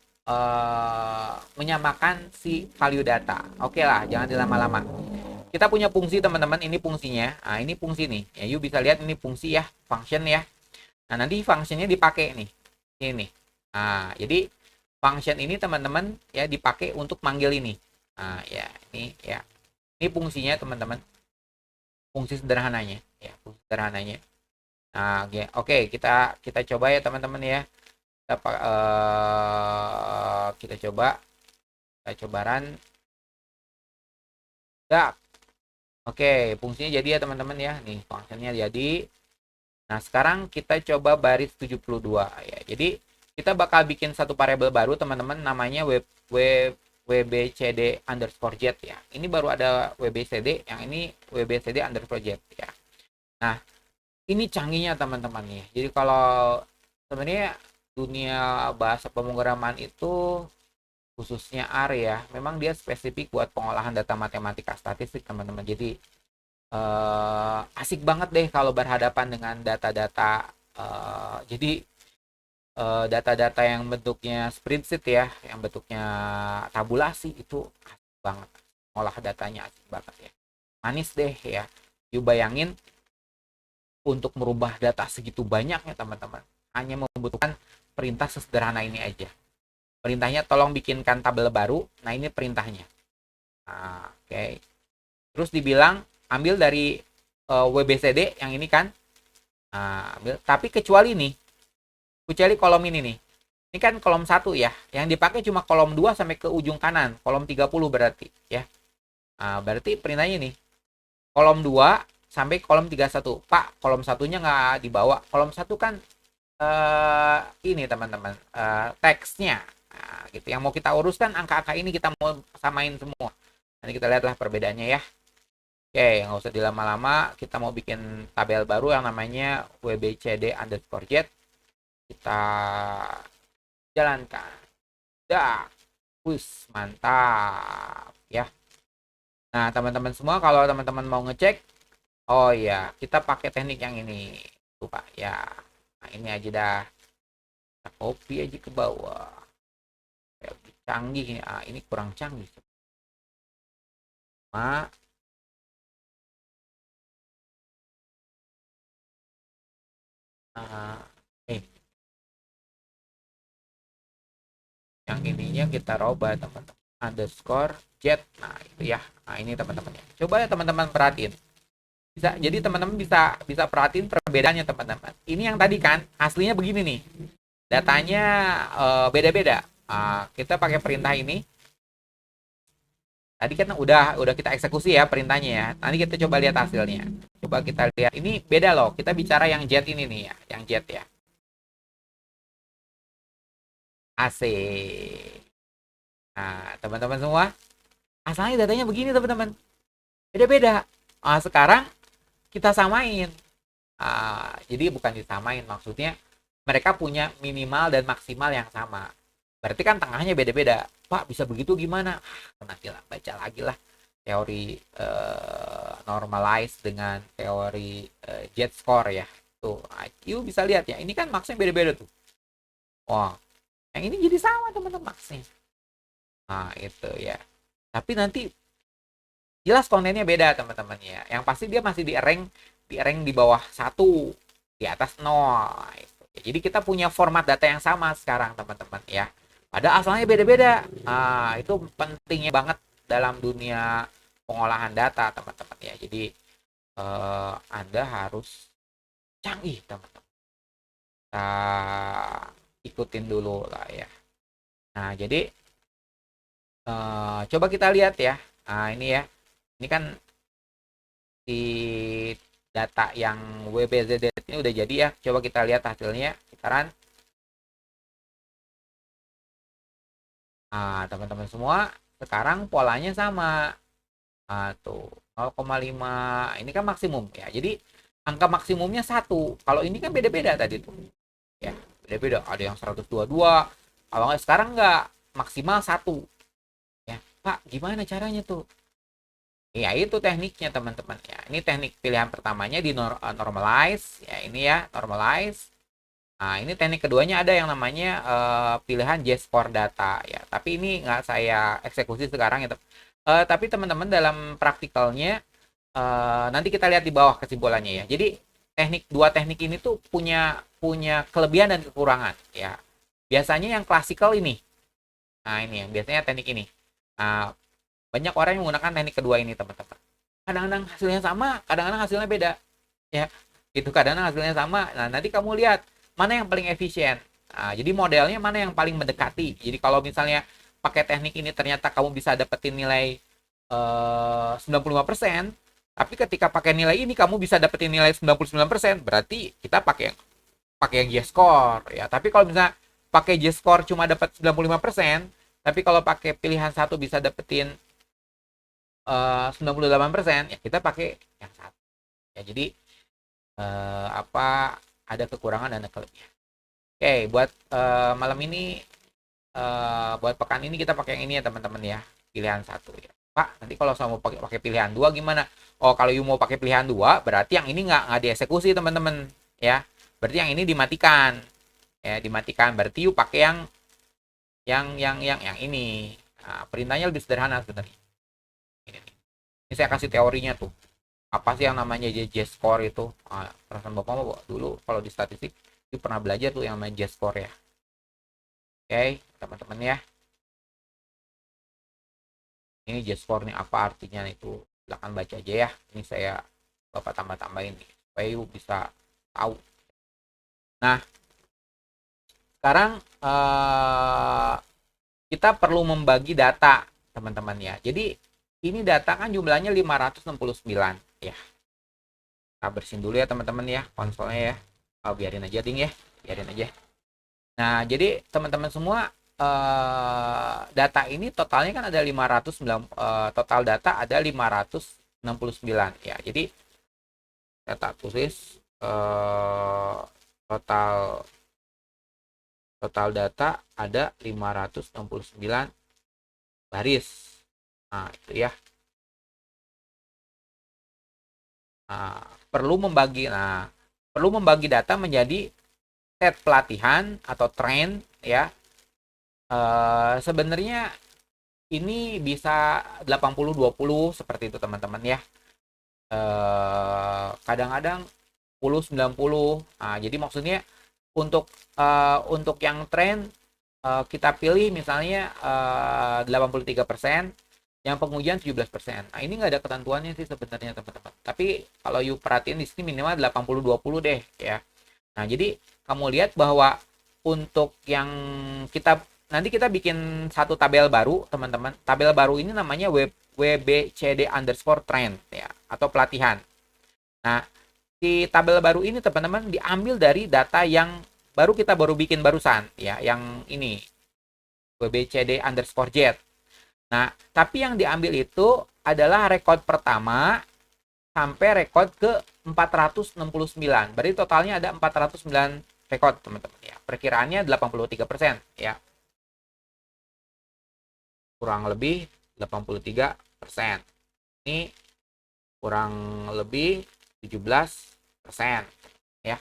menyamakan si value data. Oke lah, jangan dilama-lama. Kita punya fungsi, teman-teman, ini fungsinya. Nah, ini fungsi nih. Ya, you bisa lihat ini fungsi ya, function ya. Nah, nanti functionnya dipakai nih. Ini. Nah, jadi function ini, teman-teman, ya dipakai untuk manggil ini. Nah, ya, ini ya. Ini fungsinya, teman-teman. Fungsi sederhananya, ya, fungsi sederhananya. Nah, oke, kita coba ya, teman-teman ya. Kita coba run. Ya. Oke, fungsinya jadi ya, teman-teman ya. Nih, fungsinya jadi. Nah, sekarang kita coba baris 72 ya. Jadi kita bakal bikin satu variabel baru, teman-teman, namanya wbcd underscore z ya. Ini baru ada wbcd, yang ini wbcd underscore z ya. Nah, ini canggihnya, teman-teman ya. Jadi kalau sebenarnya dunia bahasa pemrograman itu khususnya R ya, memang dia spesifik buat pengolahan data matematika statistik, teman-teman. Jadi asik banget deh kalau berhadapan dengan data-data. Jadi data-data yang bentuknya spreadsheet ya, yang bentuknya tabulasi, itu asik banget. Olah datanya asik banget ya. Manis deh ya. You bayangin untuk merubah data segitu banyaknya, teman-teman, hanya membutuhkan perintah sesederhana ini aja. Perintahnya tolong bikinkan tabel baru. Nah, ini perintahnya. Nah, oke. Terus dibilang ambil dari WBCD yang ini kan. Nah, ambil. Tapi kecuali kolom ini nih. Ini kan kolom 1 ya. Yang dipakai cuma kolom 2 sampai ke ujung kanan. Kolom 30 berarti ya. Nah, berarti perintahnya nih. kolom 2 sampai kolom 31. Pak, kolom satunya nggak dibawa. Kolom satu kan ini teman-teman, teksnya. Nah, gitu. Yang mau kita uruskan angka-angka ini kita mau samain semua. Nanti kita lihatlah perbedaannya ya. Oke, nggak usah dilama-lama. Kita mau bikin tabel baru yang namanya wbcd_jet. Kita jalankan. Dah, mantap ya. Nah, teman-teman semua, kalau teman-teman mau ngecek, oh ya, kita pakai teknik yang ini, tuh Pak ya. Nah, ini aja dah. Kita copy aja ke bawah. Lebih canggih ya. Ini kurang canggih. Nah, yang ininya kita robah teman-teman, underscore jet. Nah itu ya. Nah ini teman-teman ya, coba ya teman-teman perhatiin, bisa, jadi teman-teman bisa bisa perhatiin perbedaannya teman-teman. Ini yang tadi kan aslinya begini nih, datanya beda-beda. Kita pakai perintah ini, tadi kan udah kita eksekusi ya perintahnya ya. Nanti kita coba lihat hasilnya, coba kita lihat, ini beda loh, kita bicara yang jet ini nih ya, yang jet ya. AC. Nah teman-teman semua, asalnya datanya begini teman-teman, beda-beda. Sekarang kita samain. Jadi bukan disamain, maksudnya mereka punya minimal dan maksimal yang sama. Berarti kan tengahnya beda-beda. Pak, bisa begitu gimana? Nanti lah, baca lagi lah teori normalize dengan teori jet score ya. Tuh, IQ bisa lihat ya. Ini kan maksnya beda-beda tuh. Wah, yang ini jadi sama teman-teman maksnya. Nah, itu ya. Tapi nanti jelas kontennya beda teman-teman ya. Yang pasti dia masih di rank di bawah 1, di atas 0. Jadi kita punya format data yang sama sekarang teman-teman ya. Padahal asalnya beda-beda. Itu pentingnya banget dalam dunia pengolahan data teman-teman ya. Jadi Anda harus canggih teman-teman. Kita ikutin dulu lah ya. Nah jadi coba kita lihat ya. Nah ini ya. Ini kan di data yang WBZD ini udah jadi ya. Coba kita lihat hasilnya. Kita run. Teman-teman semua, sekarang polanya sama. Tuh 0,5. Ini kan maksimum ya. Jadi angka maksimumnya 1. Kalau ini kan beda-beda tadi tuh. Ya, beda-beda. Ada yang 122. Kalau nggak sekarang nggak, maksimal 1. Ya, Pak, gimana caranya tuh? Ya itu tekniknya teman-teman ya. Ini teknik pilihan pertamanya di normalize ya, ini ya normalize. Nah ini teknik keduanya ada yang namanya pilihan J-score data ya. Tapi ini nggak saya eksekusi sekarang ya. Tapi teman-teman dalam praktikalnya nanti kita lihat di bawah kesimpulannya ya. Jadi dua teknik ini tuh punya kelebihan dan kekurangan ya. Biasanya yang klasikal ini. Nah ini yang biasanya teknik ini. Nah, banyak orang yang menggunakan teknik kedua ini teman-teman. Kadang-kadang hasilnya sama, kadang-kadang hasilnya beda ya. Itu kadang-kadang hasilnya sama. Nah nanti kamu lihat mana yang paling efisien. Jadi modelnya mana yang paling mendekati. Jadi kalau misalnya pakai teknik ini ternyata kamu bisa dapetin nilai 95%, tapi ketika pakai nilai ini kamu bisa dapetin nilai 99%, berarti kita pakai yang J-score ya. Tapi kalau misalnya pakai J-score cuma dapat 95%, tapi kalau pakai pilihan satu bisa dapetin 98%, ya kita pakai yang satu ya. Jadi ada kekurangan dan ada kelebihan. Oke, buat malam ini, buat pekan ini kita pakai yang ini ya teman-teman ya, pilihan satu ya. Pak, nanti kalau saya mau pakai pilihan dua gimana? Oh, kalau you mau pakai pilihan dua, berarti yang ini nggak dieksekusi teman-teman ya. Berarti yang ini dimatikan ya, dimatikan. Berarti you pakai yang ini. Nah, perintahnya lebih sederhana sebenarnya. Ini saya kasih teorinya tuh. Apa sih yang namanya J-score itu? Perasaan Bapak mau dulu kalau di statistik itu pernah belajar tuh yang namanya J-score ya. Oke, teman-teman ya. Ini J-score nih apa artinya itu? Silakan baca aja ya. Ini saya Bapak tambah-tambahin nih supaya you bisa tahu. Nah, sekarang kita perlu membagi data, teman-teman ya. Jadi ini data kan jumlahnya 569. ya. Kita bersihin dulu ya teman-teman ya konsolnya ya. Oh, biarin aja ding ya, biarin aja. Nah, jadi teman-teman semua data ini totalnya kan ada 509 total data ada 569 ya. Jadi data tulis total total data ada 569 baris. Nah, itu ya. Nah, perlu membagi data menjadi set pelatihan atau trend ya. Sebenarnya ini bisa 80-20 seperti itu teman-teman ya. Kadang-kadang 10-90. Nah, jadi maksudnya untuk yang tren kita pilih misalnya 83%, yang pengujian 17%. Nah, ini nggak ada ketentuannya sih sebenarnya teman-teman. Tapi kalau you perhatiin di sini minimal 80-20 deh ya. Nah, jadi kamu lihat bahwa untuk yang kita nanti kita bikin satu tabel baru, teman-teman. Tabel baru ini namanya WBCD_trend ya, atau pelatihan. Nah, di tabel baru ini teman-teman diambil dari data yang kita baru bikin barusan ya, yang ini WBCD_jet. Nah, tapi yang diambil itu adalah rekod pertama sampai rekod ke 469. Berarti totalnya ada 409 rekod, teman-teman ya. Perkiraannya 83% ya. Kurang lebih 83%. Ini kurang lebih 17% ya.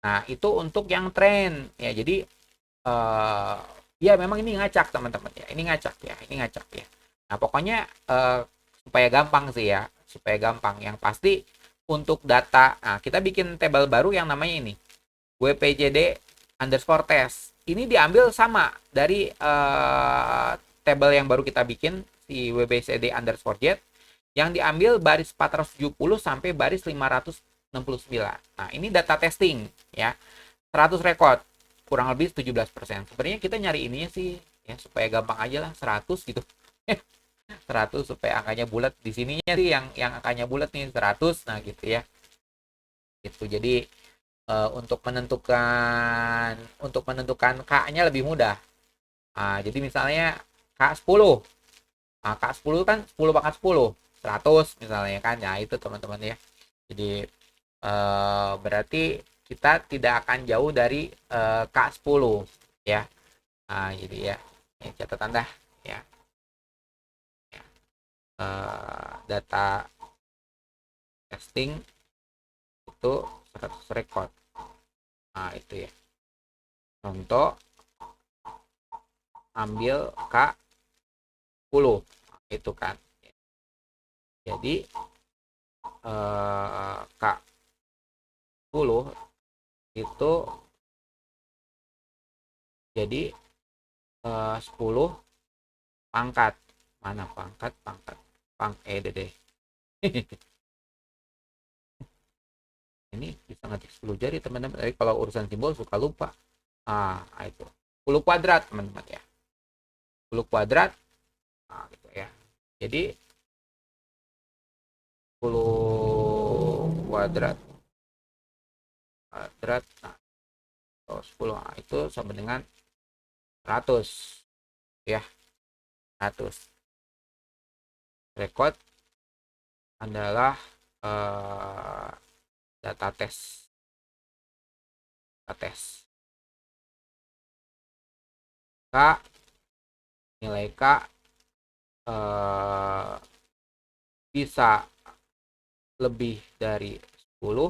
Nah, itu untuk yang tren ya. Jadi ya memang ini ngacak teman-teman ya. Ini ngacak ya. Ini ngacak ya. Nah, pokoknya supaya gampang sih ya. Supaya gampang. Yang pasti untuk data, nah kita bikin tabel baru yang namanya ini. WPCD_test. Ini diambil sama dari tabel yang baru kita bikin si WBCD_jet yang diambil baris 470 sampai baris 569. Nah, ini data testing ya. 100 rekod kurang lebih 17%. Sebenarnya kita nyari ininya sih ya supaya gampang aja lah 100 gitu. 100 supaya angkanya bulat. Di sininya sih yang angkanya bulat nih 100. Nah, gitu ya. Gitu. Jadi untuk menentukan K-nya lebih mudah. Nah, jadi misalnya K10. Nah, K10 kan 10 pangkat 10, 100 misalnya kan. Nah, itu teman-teman ya. Jadi berarti kita tidak akan jauh dari K10 ya. Nah, jadi ya, ini catatan dah ya. Data testing itu 100 rekod. Nah, itu ya. Contoh ambil K10. Nah, itu kan. Jadi K10 itu jadi 10 pangkat. Mana pangkat? Deh. Ini bisa ngetik 10 jari teman-teman. Tapi kalau urusan simbol suka lupa. Itu 10 kuadrat teman-teman ya. 10 kuadrat. Nah, gitu ya. Jadi 10 kuadrat nah, 10 nah, itu sama dengan 100 ya. 100 rekod adalah data tes K, nilai K bisa lebih dari 10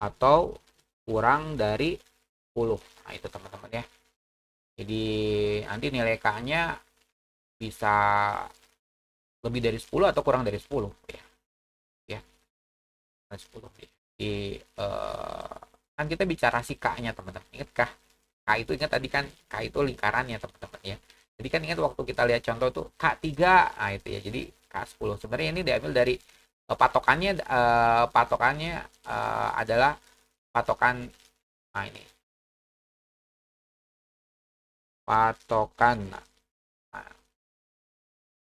atau kurang dari 10. Nah, itu teman-teman ya. Jadi nanti nilai K-nya bisa lebih dari 10 atau kurang dari 10 ya. Ya. 10 ya. Jadi kan kita bicara si K-nya teman-teman. Ingat K? K itu ingat tadi kan K itu lingkarannya teman-teman ya. Jadi kan ingat waktu kita lihat contoh tuh K3. Nah, itu ya. Jadi K10. Sebenarnya ini diambil dari patokannya adalah patokan ini. Patokan. Nah,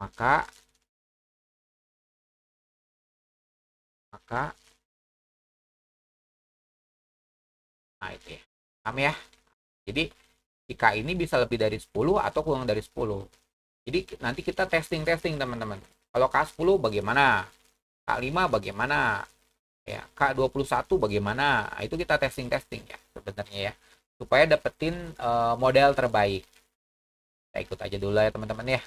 maka K. Nah, itu ya. Paham ya? Jadi, jika ini bisa lebih dari 10 atau kurang dari 10. Jadi, nanti kita testing-testing, teman-teman. Kalau K10 bagaimana? K5 bagaimana? Ya, K21 bagaimana? Nah, itu kita testing-testing ya, sebenarnya ya. Supaya dapetin model terbaik. Kita ikut aja dulu ya, teman-teman ya.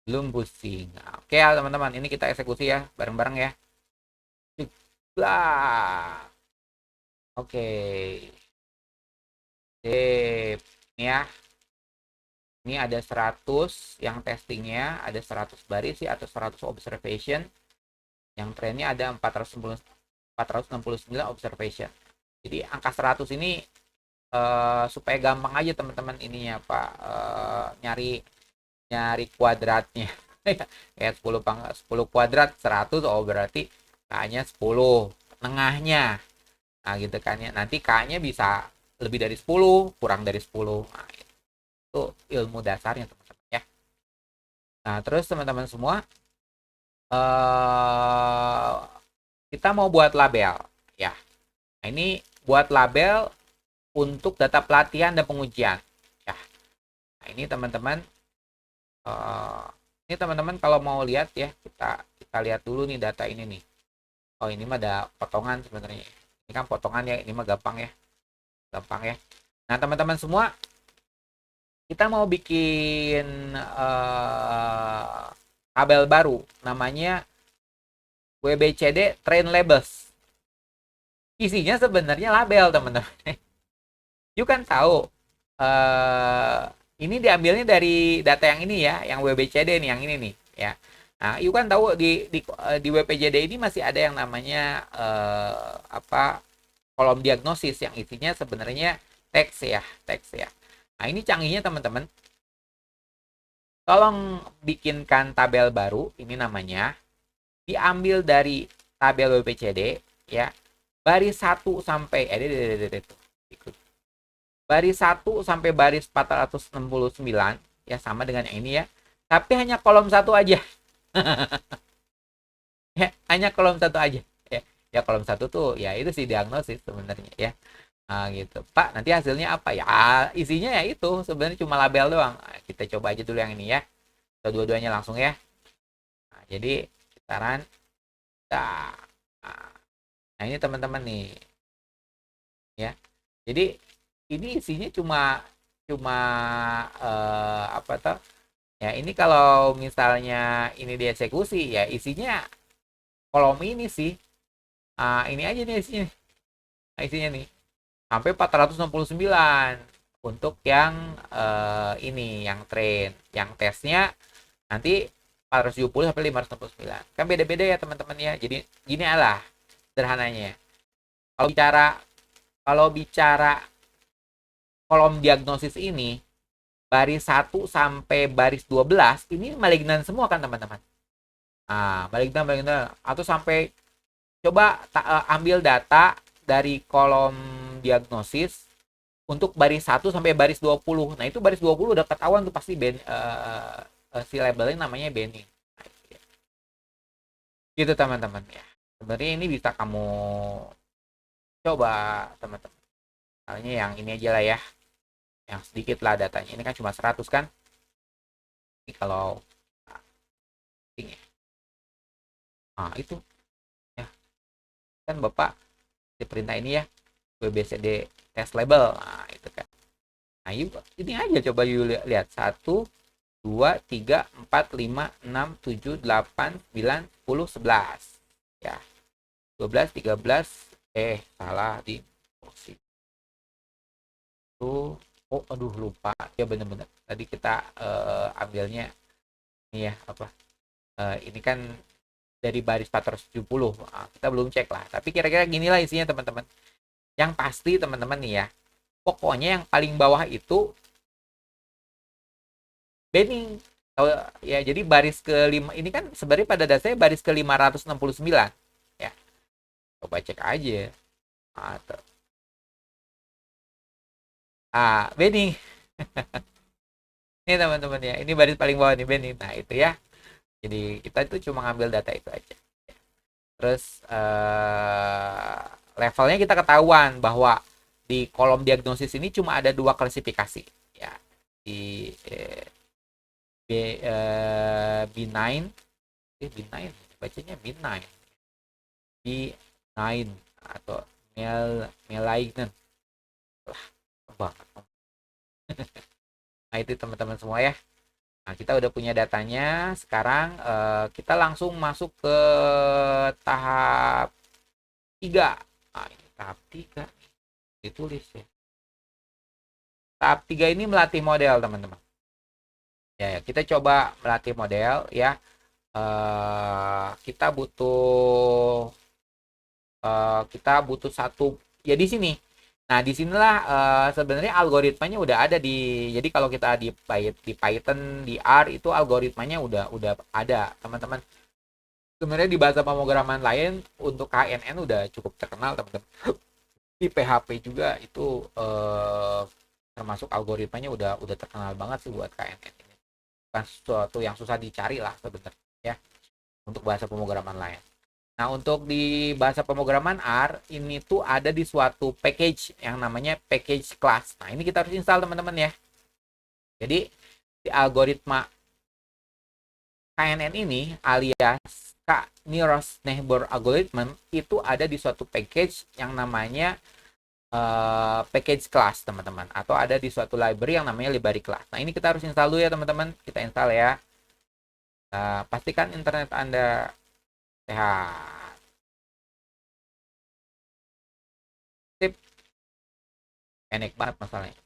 Belum pusing. Nah, oke ya, teman-teman. Ini kita eksekusi ya, bareng-bareng ya. Lah. Oke. Sip. Ini ya. Ini ada 100 yang testingnya, ada 100 baris ya, atau 100 observation. Yang trennya ada 469 observation. Jadi angka 100 ini supaya gampang aja teman-teman ininya Pak, nyari kuadratnya. Ya 10 kuadrat 100, oh berarti K-nya 10, tengahnya. Nah, gitu kan ya. Nanti K-nya bisa lebih dari 10, kurang dari 10. Nah, itu ilmu dasarnya teman-teman ya. Nah, terus teman-teman semua, kita mau buat label ya. Nah, ini buat label untuk data pelatihan dan pengujian ya. Nah, ini teman-teman kalau mau lihat ya, kita lihat dulu nih data ini nih. Oh, ini mah ada potongan sebenarnya. Ini kan potongan ya, ini mah gampang ya. Gampang ya. Nah, teman-teman semua, kita mau bikin tabel baru namanya WBCD Train Labels. Isinya sebenarnya label, teman-teman. You kan tahu ini diambilnya dari data yang ini ya, yang WBCD nih, yang ini nih ya. Nah, you kan tahu di WPJD ini masih ada yang namanya kolom diagnosis yang isinya sebenarnya teks ya. Nah, ini canggihnya teman-teman. Tolong bikinkan tabel baru, ini namanya diambil dari tabel WPCD ya. Baris 1 sampai baris 1 sampai baris 469 ya, sama dengan yang ini ya. Tapi hanya kolom 1 aja. Ya, hanya kolom 1 aja ya. Ya kolom 1 tuh ya itu sih diagnosis sebenarnya ya. Nah, gitu. Pak, nanti hasilnya apa ya? Isinya ya itu sebenarnya cuma label doang. Nah, kita coba aja dulu yang ini ya. Atau dua-duanya langsung ya. Nah, jadi sekarang nah ini teman-teman nih ya. Jadi ini isinya cuma cuma apa tuh? Ya, ini kalau misalnya ini dieksekusi ya isinya kolom ini sih. Ini aja nih isinya. Nah, isinya nih sampai 469 untuk yang ini yang train, yang tesnya nanti 470 sampai 569. Kan beda-beda ya teman-teman ya. Jadi gini lah sederhananya. Kalau bicara kolom diagnosis ini baris 1 sampai baris 12 ini malignan semua kan teman-teman. Malignan atau sampai coba ambil data dari kolom diagnosis untuk baris 1 sampai baris 20. Nah, itu baris 20 udah ketahuan tuh pasti si labelnya namanya Benny. Nah, gitu teman-teman ya. Sebenarnya ini bisa kamu coba teman-teman. Misalnya yang ini aja lah ya. Yang sedikit lah datanya. Ini kan cuma 100 kan. Ini kalau itu ya. Kan Bapak di perintah ini ya. WBCD test label. Nah, itu kan. Nah, ini aja coba yuk lihat. 1 2 3 4 5 6 7 8 9 10 11. Ya. 12 13 salah di posisi. Oh, aduh lupa. Ya benar-benar. Tadi kita ambilnya ini ya apa? Ini kan dari baris 470. Kita belum cek lah. Tapi kira-kira gini lah isinya teman-teman. Yang pasti teman-teman nih ya. Pokoknya yang paling bawah itu Benning. Ya, jadi baris ke-5 ini kan sebenarnya pada dasarnya baris ke-569. Ya. Coba cek aja. Benning. Ini teman-teman ya. Ini baris paling bawah nih Benning. Nah, itu ya. Jadi kita itu cuma ngambil data itu aja. Terus levelnya kita ketahuan bahwa di kolom diagnosis ini cuma ada dua klasifikasi ya, di B9, B9 bacanya B9, B9 atau malignant lah. Nah itu teman-teman semua ya. Nah kita udah punya datanya. Sekarang kita langsung masuk ke tahap 3. Nah ini tahap 3 ditulis ya. Tahap 3 ini melatih model teman-teman. Ya, kita coba melatih model ya. Kita butuh satu ya di sini. Nah, disinilah sebenarnya algoritmanya udah ada di. Jadi kalau kita di Python, di R itu algoritmanya udah ada, teman-teman. Sebenarnya di bahasa pemrograman lain untuk KNN udah cukup terkenal, teman-teman. Di PHP juga itu termasuk algoritmanya udah terkenal banget sih buat KNN ini. Bukan sesuatu yang susah dicari lah sebenarnya ya untuk bahasa pemrograman lain. Nah, untuk di bahasa pemrograman R, ini tuh ada di suatu package yang namanya package class. Nah, ini kita harus install teman-teman ya. Jadi, di algoritma KNN ini alias Nearest Neighbor Algorithm itu ada di suatu package yang namanya package class, teman-teman. Atau ada di suatu library yang namanya library class. Nah, ini kita harus install dulu ya, teman-teman. Kita install ya. Pastikan internet Anda sehat. Sip. Enak banget masalahnya.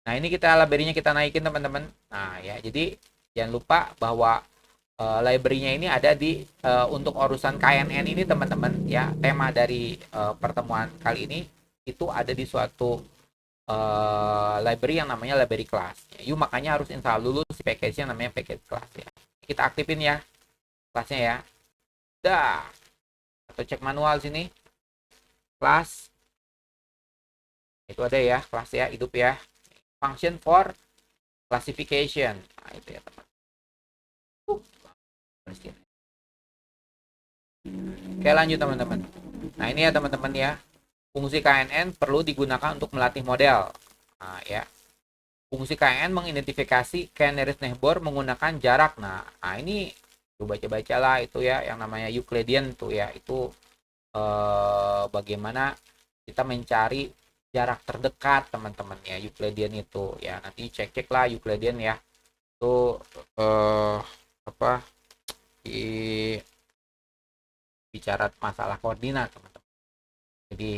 Nah, ini kita library-nya kita naikin teman-teman. Nah, ya, jadi jangan lupa bahwa library-nya ini ada di untuk urusan KNN ini teman-teman ya. Tema dari pertemuan kali ini itu ada di suatu library yang namanya library class. Yuk makanya harus install dulu si package yang namanya package class ya. Kita aktifin ya kelasnya ya. Dah. Atau cek manual sini. Class. Itu ada ya, kelas ya, hidup ya. Function for classification. Nah, itu ya teman. Oke, lanjut teman-teman. Nah, ini ya teman-teman ya. Fungsi KNN perlu digunakan untuk melatih model. Nah, ya. Fungsi KNN mengidentifikasi nearest neighbor menggunakan jarak. Nah, ini baca-baca lah itu ya yang namanya Euclidean tuh ya. Itu bagaimana kita mencari jarak terdekat teman-teman ya, Euclidean itu ya. Nanti cek-cek lah Euclidean ya. Itu apa di bicara masalah koordinat teman-teman. Jadi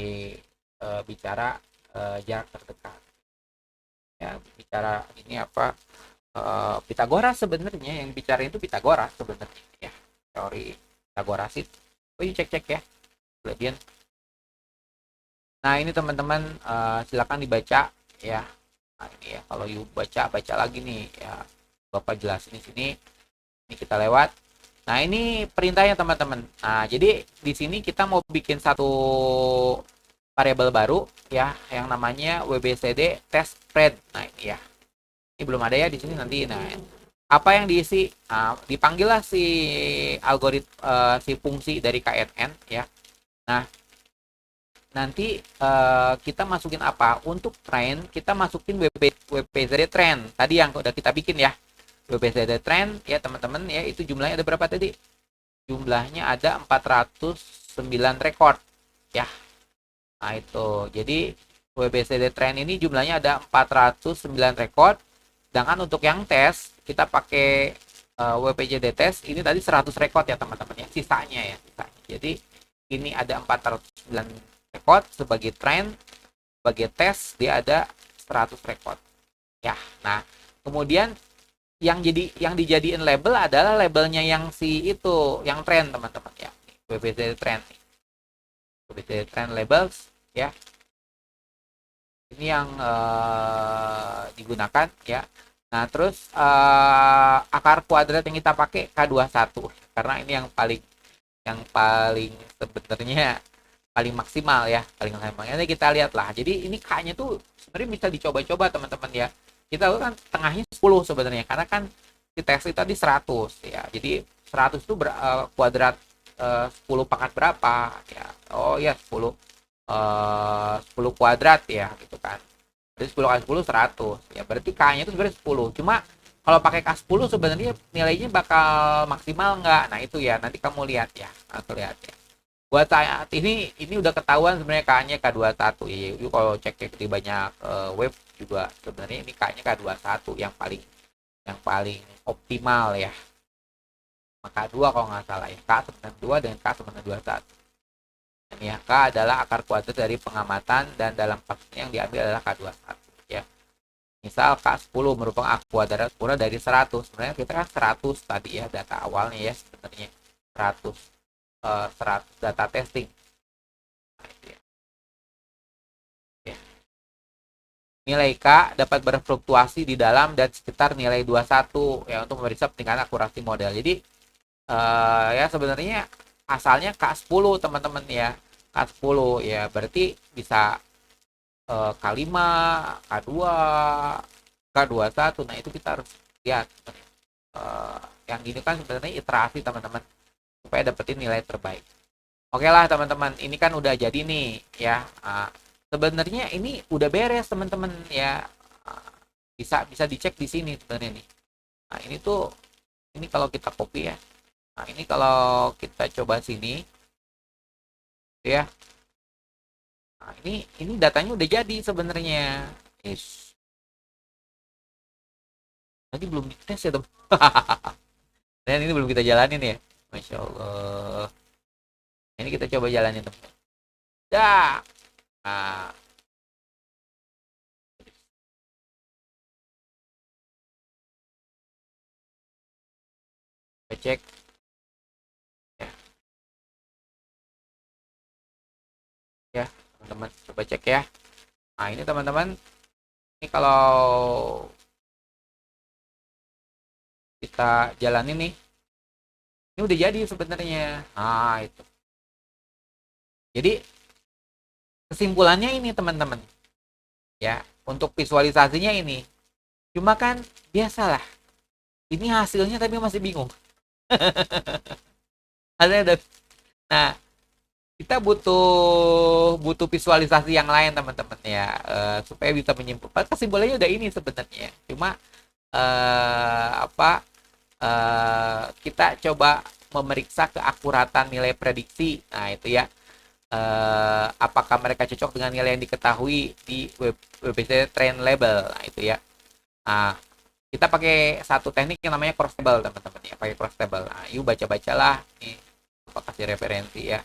bicara jarak terdekat. Ya, bicara ini apa Pitagoras sebenarnya yang bicara itu Pitagoras sebenarnya ya. Teori Pitagoras itu. Cek-cek ya. Euclidean. Nah, ini teman-teman silakan dibaca ya. Nah, ini ya kalau you baca lagi nih ya. Bapak jelasin di sini. Ini kita lewat. Nah, ini perintahnya teman-teman. Nah, jadi di sini kita mau bikin satu variabel baru ya yang namanya WBCD test spread. Nah, ini ya. Ini belum ada ya di sini nanti. Nah, apa yang diisi? Nah, dipanggillah si algoritma si fungsi dari KNN ya. Nah, nanti kita masukin apa? Untuk trend kita masukin WPZD trend. Tadi yang udah kita bikin ya. WPZD trend ya teman-teman ya, itu jumlahnya ada berapa tadi? Jumlahnya ada 409 record ya. Nah, itu. Jadi WPZD trend ini jumlahnya ada 409 record. Sedangkan untuk yang tes kita pakai WPZD test ini tadi 100 record ya teman-teman ya, sisanya ya, sisanya. Jadi ini ada 409 record sebagai trend, sebagai tes dia ada 100 record. Ya. Nah, kemudian yang dijadiin label adalah labelnya yang si itu, yang trend teman-teman ya. WPZD trend. WPZD trend labels ya. Ini yang digunakan ya. Nah, terus akar kuadrat yang kita pakai K21 karena ini yang paling sebenarnya paling maksimal ya, paling maksimal. Ini kita lihat lah. Jadi ini K-nya tuh sebenarnya bisa dicoba-coba teman-teman ya. Kita kan tengahnya 10 sebenarnya karena kan si tes itu tadi 100 ya. Jadi 100 itu kuadrat 10 pangkat berapa ya, oh ya 10 kuadrat ya gitu kan. Jadi 10 kali 10 100 ya, berarti K-nya itu sebenarnya 10. Cuma kalau pakai K10 sebenarnya nilainya bakal maksimal nggak? Nah itu ya, nanti kamu lihat ya, atau lihat ya. Buat saat ini udah ketahuan sebenarnya K-nya K21 ya. Itu kalau cek di banyak web juga sebenarnya ini K-nya K21 yang paling optimal ya. Maka 2 kalau nggak salah ya, K92 dan K91. Dan ya, K adalah akar kuadrat dari pengamatan dan dalam kasus yang diambil adalah K21 ya. Misal K10 merupakan akar kuadrat kurang dari 100. Sebenarnya kita kan 100 tadi ya data awalnya ya, sebenarnya 100 100 data testing. Nah, itu ya. Ya. Nilai K dapat berfluktuasi di dalam dan sekitar nilai 21 ya untuk memeriksa tingkat akurasi model. Jadi ya sebenarnya asalnya K10 teman-teman ya. K10 ya berarti bisa K5, K2, K21. Nah, itu kita harus lihat. Yang ini kan sebenarnya iterasi teman-teman supaya dapetin nilai terbaik. Oke lah teman-teman, ini kan udah jadi nih ya. Sebenarnya ini udah beres teman-teman ya. Bisa bisa dicek di sini sebenarnya nih. Nah, ini kalau kita copy ya. Nah, ini kalau kita coba sini ya. Nah, ini datanya udah jadi sebenarnya. Yes. Tadi belum dites ya, teman. Dan ini belum kita jalanin ya. Masya Allah. Ini kita coba jalanin, teman. Dah. Nah, kita cek ya. Ya, teman-teman coba cek ya. Nah, ini teman-teman, ini kalau kita jalanin nih, ini udah jadi sebenarnya. Nah, itu. Jadi kesimpulannya ini teman-teman ya, untuk visualisasinya ini. Cuma kan biasalah. Ini hasilnya tapi masih bingung. Hasilnya udah. Nah, kita butuh butuh visualisasi yang lain teman-teman ya, supaya bisa menyimpulkan kesimpulannya udah ini sebenarnya. Cuma apa kita coba memeriksa keakuratan nilai prediksi. Nah, itu ya. Apakah mereka cocok dengan nilai yang diketahui di WBC Trend Label. Nah, itu ya. Nah, kita pakai satu teknik yang namanya cross table teman-teman ya, pakai cross table. Nah, yuk baca-bacalah ini, apa kasih referensi ya,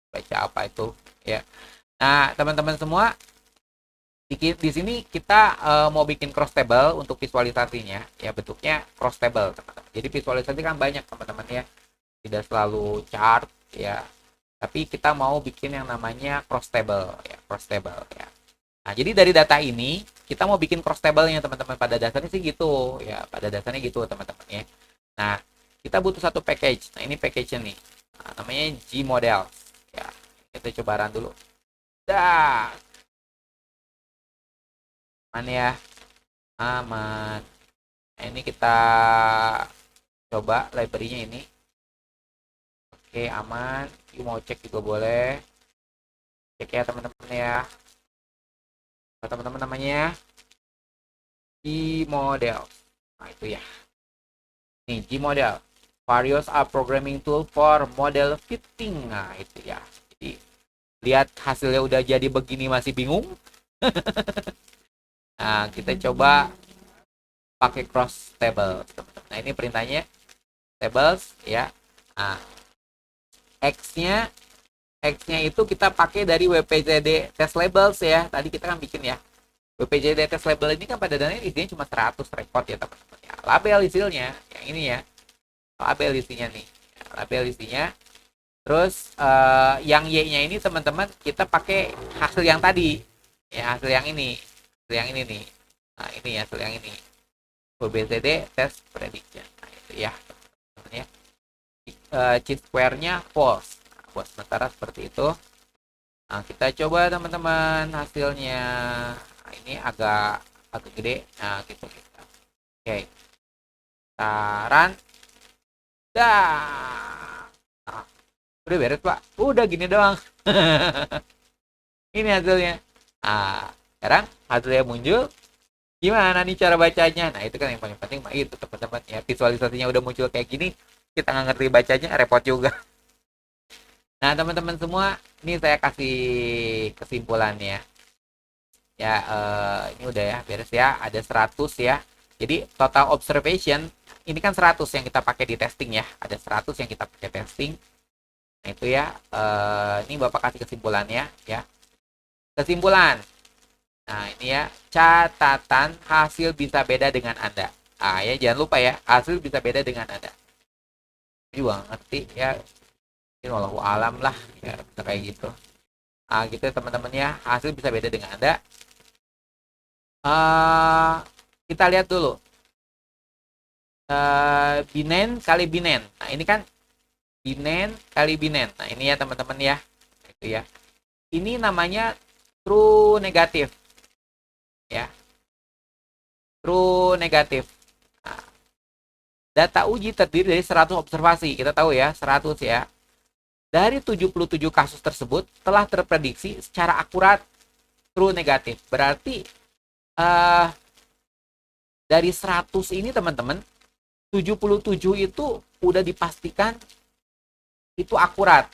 baca apa itu ya. Nah, teman-teman semua, di sini kita mau bikin cross table untuk visualisasinya ya, bentuknya cross table teman-teman. Jadi visualisasi kan banyak teman-teman ya, tidak selalu chart ya, tapi kita mau bikin yang namanya cross table ya, cross table ya. Nah, jadi dari data ini kita mau bikin cross table-nya teman-teman, pada dasarnya sih gitu ya, pada dasarnya gitu teman-teman ya. Nah, kita butuh satu package. Nah, ini package-nya nih. Nah, namanya Gmodel ya. Kita coba run dulu. Dah. Aman ya. Aman. Nah, ini kita coba library-nya ini. Oke, aman. Yuk mau cek juga boleh. Cek ya teman-teman ya. Teman-teman namanya Gmodel. Nah, itu ya. Nih, Gmodel. Various are programming tool for model fitting. Nah, itu ya. Jadi, lihat hasilnya udah jadi begini masih bingung. Nah, kita coba pakai cross table. Nah, ini perintahnya tables ya. Nah, X-nya itu kita pakai dari WPJD test labels ya. Tadi kita kan bikin ya. WPJD test label ini kan pada dasarnya isinya cuma 100 record ya teman-teman ya. Label isinya yang ini ya. Label isinya nih. Label isinya. Terus yang Y-nya ini teman-teman kita pakai hasil yang tadi. Ya, hasil yang ini. Hasil yang ini nih. Nah, ini hasil yang ini. WBCD test prediction. Nah, itu ya. Teman-teman ya. Cheat square-nya false. Nah, buat sementara seperti itu. Nah, kita coba teman-teman hasilnya. Nah, ini agak gede. Nah, gitu. Oke. Saran. Dah. Nah, Udah beres Pak. Udah gini doang. Ini hasilnya. Ah, sekarang hasilnya muncul. Gimana nih cara bacanya? Nah, itu kan yang paling penting, Pak. Itu teman-teman ya. Visualisasinya udah muncul kayak gini, kita nggak ngerti bacanya, repot juga. Nah, teman-teman semua, ini saya kasih kesimpulannya. Ya, ini udah ya, beres ya. Ada 100 ya. Jadi, total observation, ini kan 100 yang kita pakai di testing ya. Ada 100 yang kita pakai testing. Nah, itu ya. Ini Bapak kasih kesimpulannya ya. Kesimpulan. Nah, ini ya, catatan hasil bisa beda dengan Anda. Ah, ya jangan lupa ya, hasil bisa beda dengan Anda. Ini juga ngerti ya. Ini wallahu alam lah ya, kayak gitu. Ah, gitu ya teman-teman ya, hasil bisa beda dengan Anda. Kita lihat dulu. Binen kali binen. Nah, ini kan binen kali binen. Nah, ini ya teman-teman ya. Itu ya. Ini namanya true negatif. Ya. True negatif. Nah, data uji terdiri dari 100 observasi. Kita tahu ya, 100 ya. Dari 77 kasus tersebut telah terprediksi secara akurat true negatif. Berarti dari 100 ini teman-teman, 77 itu udah dipastikan itu akurat.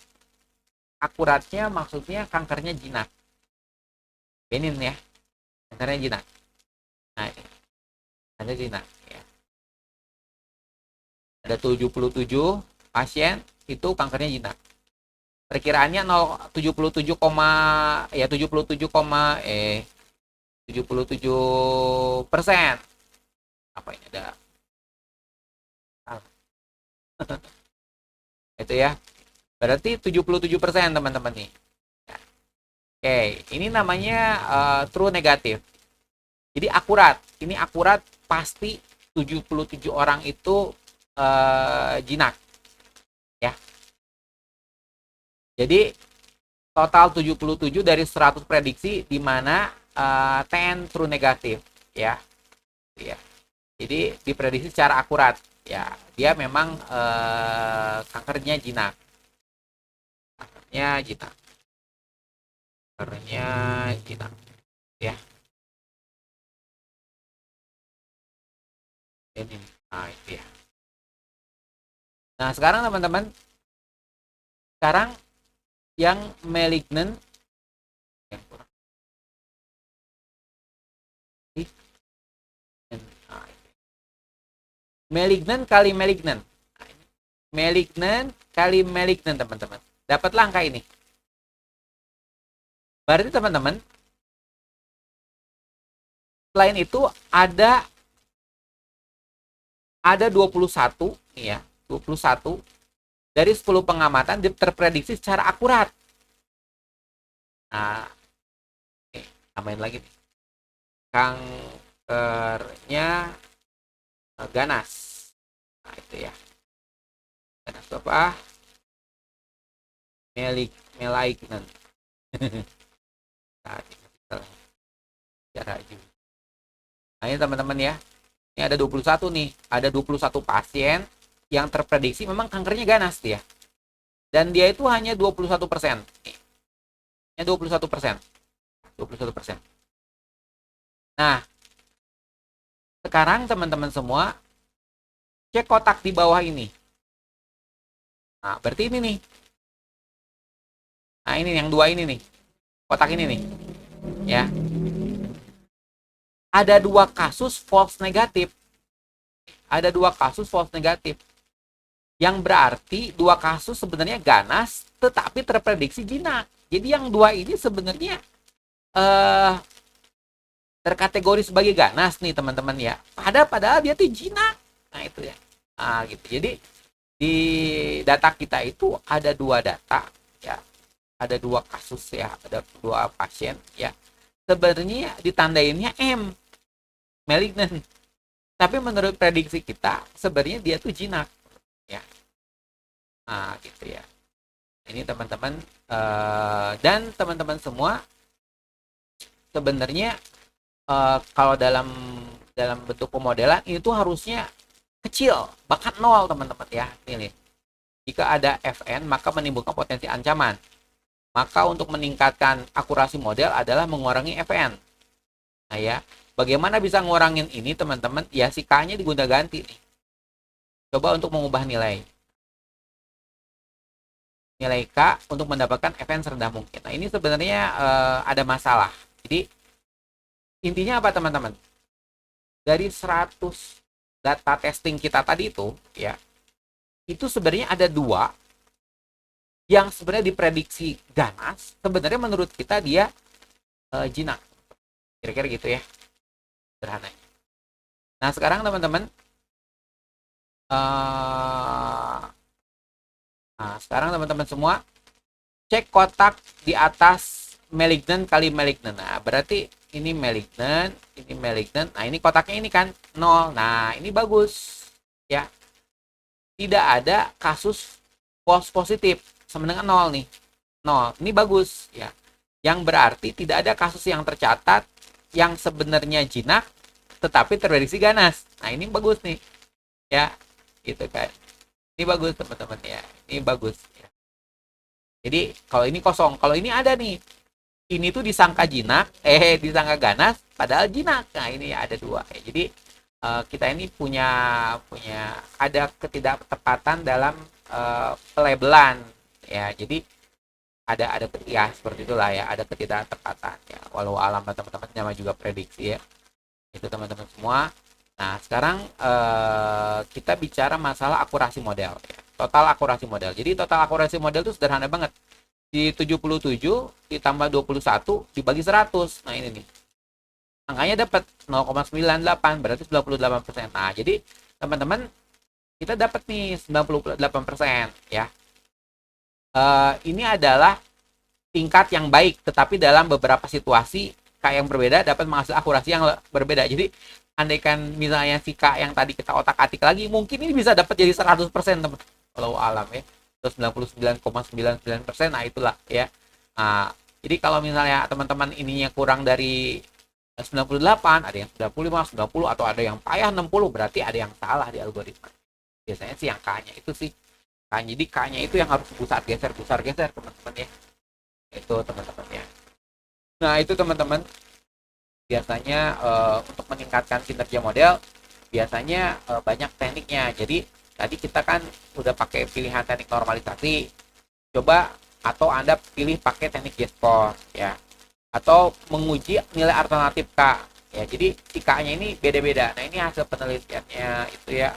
Akuratnya maksudnya kankernya jinak. Benin ya. Kankernya jinak. Nah, ini. Ada jinak ya. Ada 77 pasien itu kankernya jinak. Perkiraannya 77, ya 77% apa ini ada itu ya, berarti 77% teman-teman nih. Oke, ini namanya true negatif, jadi akurat. Ini akurat, pasti 77 orang itu jinak ya. Jadi total 77 dari 100 prediksi, di mana 10 true negatif ya. Ya. Jadi diprediksi secara akurat ya. Dia memang kankernya jinak. Kankernya jinak. Kankernya jinak ya. Ini. Nah, itu ya. Nah, sekarang teman-teman, sekarang yang malignant yang kurang. Malignant kali malignant. Malignant kali malignant teman-teman. Dapatlah angka ini. Berarti teman-teman, selain itu ada 21 ya, 21 dari 10 pengamatan terprediksi secara akurat. Nah, tambahin lagi nih. Kankernya ganas. Nah, itu ya. Ganas apa? Malignant. Nah, ini teman-teman ya. Ini ada 21 nih. Ada 21 pasien yang terprediksi memang kankernya ganas dia. Dan dia itu hanya 21%. Hanya 21%. 21%. Nah, sekarang teman-teman semua cek kotak di bawah ini. Nah, berarti ini nih. Nah, ini yang dua ini nih. Kotak ini nih. Ya. Ada 2 kasus false negatif. Ada 2 kasus false negatif. Yang berarti 2 kasus sebenarnya ganas tetapi terprediksi jinak. Jadi yang 2 ini sebenarnya terkategori sebagai ganas nih teman-teman ya. Padahal dia tuh jinak. Nah, itu ya. Nah, gitu. Jadi di data kita itu ada 2 data ya. Ada 2 kasus ya, ada 2 pasien ya. Sebenarnya ditandainnya M, malignant. Tapi menurut prediksi kita sebenarnya dia tuh jinak ya. Nah, gitu ya. Ini teman-teman dan teman-teman semua sebenarnya kalau dalam bentuk pemodelan itu harusnya kecil, bahkan 0 teman-teman ya. Ini Jika ada FN, maka menimbulkan potensi ancaman. Maka untuk meningkatkan akurasi model adalah mengurangi FN. Nah ya, bagaimana bisa ngurangin ini teman-teman? Ya si K-nya digonta-ganti nih. Coba untuk mengubah nilai K untuk mendapatkan FN serendah mungkin. Nah ini sebenarnya ada masalah. Jadi intinya apa teman-teman? Dari 100 data testing kita tadi itu, ya, itu sebenarnya ada 2 yang sebenarnya diprediksi ganas, sebenarnya menurut kita dia jinak. Kira-kira gitu ya, sederhananya. Nah, sekarang teman-teman, semua cek kotak di atas malignant kali malignant. Nah, berarti ini malignant, ini malignant. Nah, ini kotaknya ini kan 0. Nah, ini bagus. Ya. Tidak ada kasus false positif sama dengan 0 nih. 0. Ini bagus ya. Yang berarti tidak ada kasus yang tercatat yang sebenarnya jinak tetapi terprediksi ganas. Nah, ini bagus nih. Ya, gitu kan. Ini bagus teman-teman ya. Ini bagus ya. Jadi, kalau ini kosong, kalau ini ada nih. Ini tuh disangka jinak, disangka ganas padahal jinak. Nah, ini ada 2 ya. Jadi kita ini punya ada ketidaktepatan dalam pelabelan ya. Jadi ada ya seperti itulah ya, ada ketidaktepatan ya. Walau alam teman-teman nama juga prediksi ya. Itu teman-teman semua. Nah, sekarang kita bicara masalah akurasi model ya. Total akurasi model. Jadi total akurasi model itu sederhana banget. Di 77 ditambah 21 dibagi 100. Nah, ini nih. Angkanya dapat 0,98 berarti 98%. Nah, jadi teman-teman kita dapat nih 98% ya. Ini adalah tingkat yang baik, tetapi dalam beberapa situasi K yang berbeda dapat menghasilkan akurasi yang berbeda. Jadi andaikan misalnya si K yang tadi kita otak-atik lagi, mungkin ini bisa dapat jadi 100% teman. Kalau alam ya. Terus 99,99%, nah itulah ya. Nah, jadi kalau misalnya teman-teman ininya kurang dari 98, ada yang 95, 90, atau ada yang payah 60, berarti ada yang salah di algoritma. Biasanya sih yang K-nya itu sih. Jadi K-nya itu yang harus pusat geser teman-teman ya. Itu teman-teman ya. Nah, itu teman-teman. Biasanya untuk meningkatkan kinerja model, biasanya banyak tekniknya. Jadi tadi kita kan udah pakai pilihan teknik normalisasi. Coba atau Anda pilih pakai teknik G-score ya. Atau menguji nilai alternatif K ya. Jadi si K-nya ini beda-beda. Nah, ini hasil penelitiannya itu ya.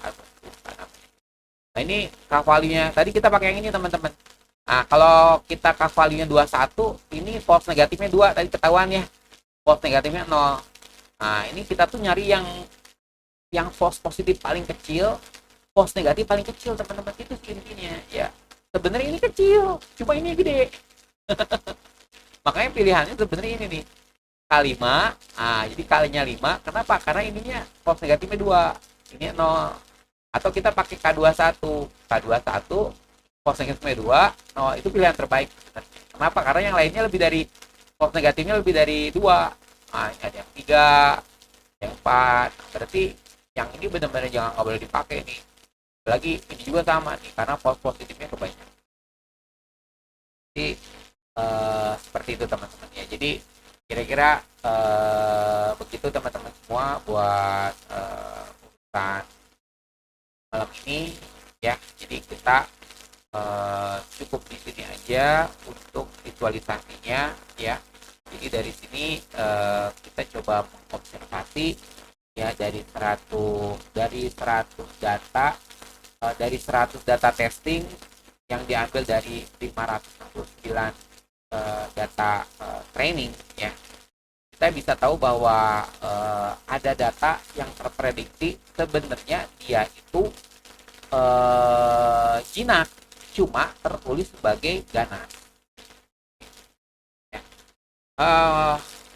Nah, ini K value-nya tadi kita pakai yang ini teman-teman. Nah, kalau kita K value-nya 21, ini false negatifnya 2 tadi ketahuan ya. False negatifnya 0. Nah, ini kita tuh nyari yang false positif paling kecil, false negatif paling kecil teman-teman, itu intinya ya. Sebenarnya ini kecil, cuma ini gede. Makanya pilihannya sebenarnya ini nih. K5. Nah, jadi kalinya 5. Kenapa? Karena ininya false negatifnya 2. Ini 0. Atau kita pakai K21. K21 false negatifnya 2. No, itu pilihan terbaik. Kenapa? Karena yang lainnya lebih dari false negatifnya lebih dari 2. Nah, ini ada yang 3, yang 4. Berarti yang ini benar-benar jangan nggak boleh dipakai nih. Lagi ini juga sama nih, karena false positifnya kebanyakan. Jadi seperti itu teman-teman ya. Jadi kira-kira begitu teman-teman semua buat urusan malam ini ya. Jadi kita cukup di sini aja untuk visualisasinya ya. Jadi dari sini kita coba mengobservasi ya, dari 100 data, dari 100 data testing yang diambil dari 569 data training ya, kita bisa tahu bahwa ada data yang terprediksi sebenarnya dia itu jinak, cuma tertulis sebagai ganas ya.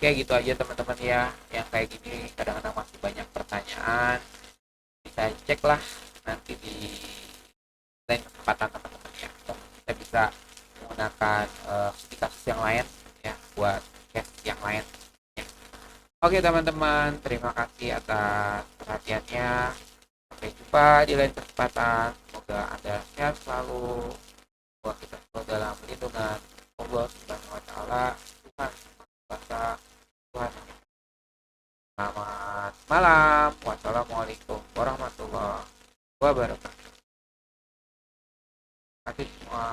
Kayak gitu aja teman-teman ya. Yang kayak gini kadang-kadang masih banyak pertanyaan, bisa cek lah nanti di lain kesempatan teman-teman ya. Kita bisa menggunakan kasus yang lain ya buat case yang lain ya. Oke teman-teman, terima kasih atas perhatiannya. Sampai Sampai jumpa di lain kesempatan. Semoga Anda sehat selalu. Semoga kita selalu dalam lindungan Allah Subhanahu wa taala. Tuhan kuasa Tuhan. Selamat malam. Wassalamualaikum warahmatullahi wabarakatuh. Terima kasih semua.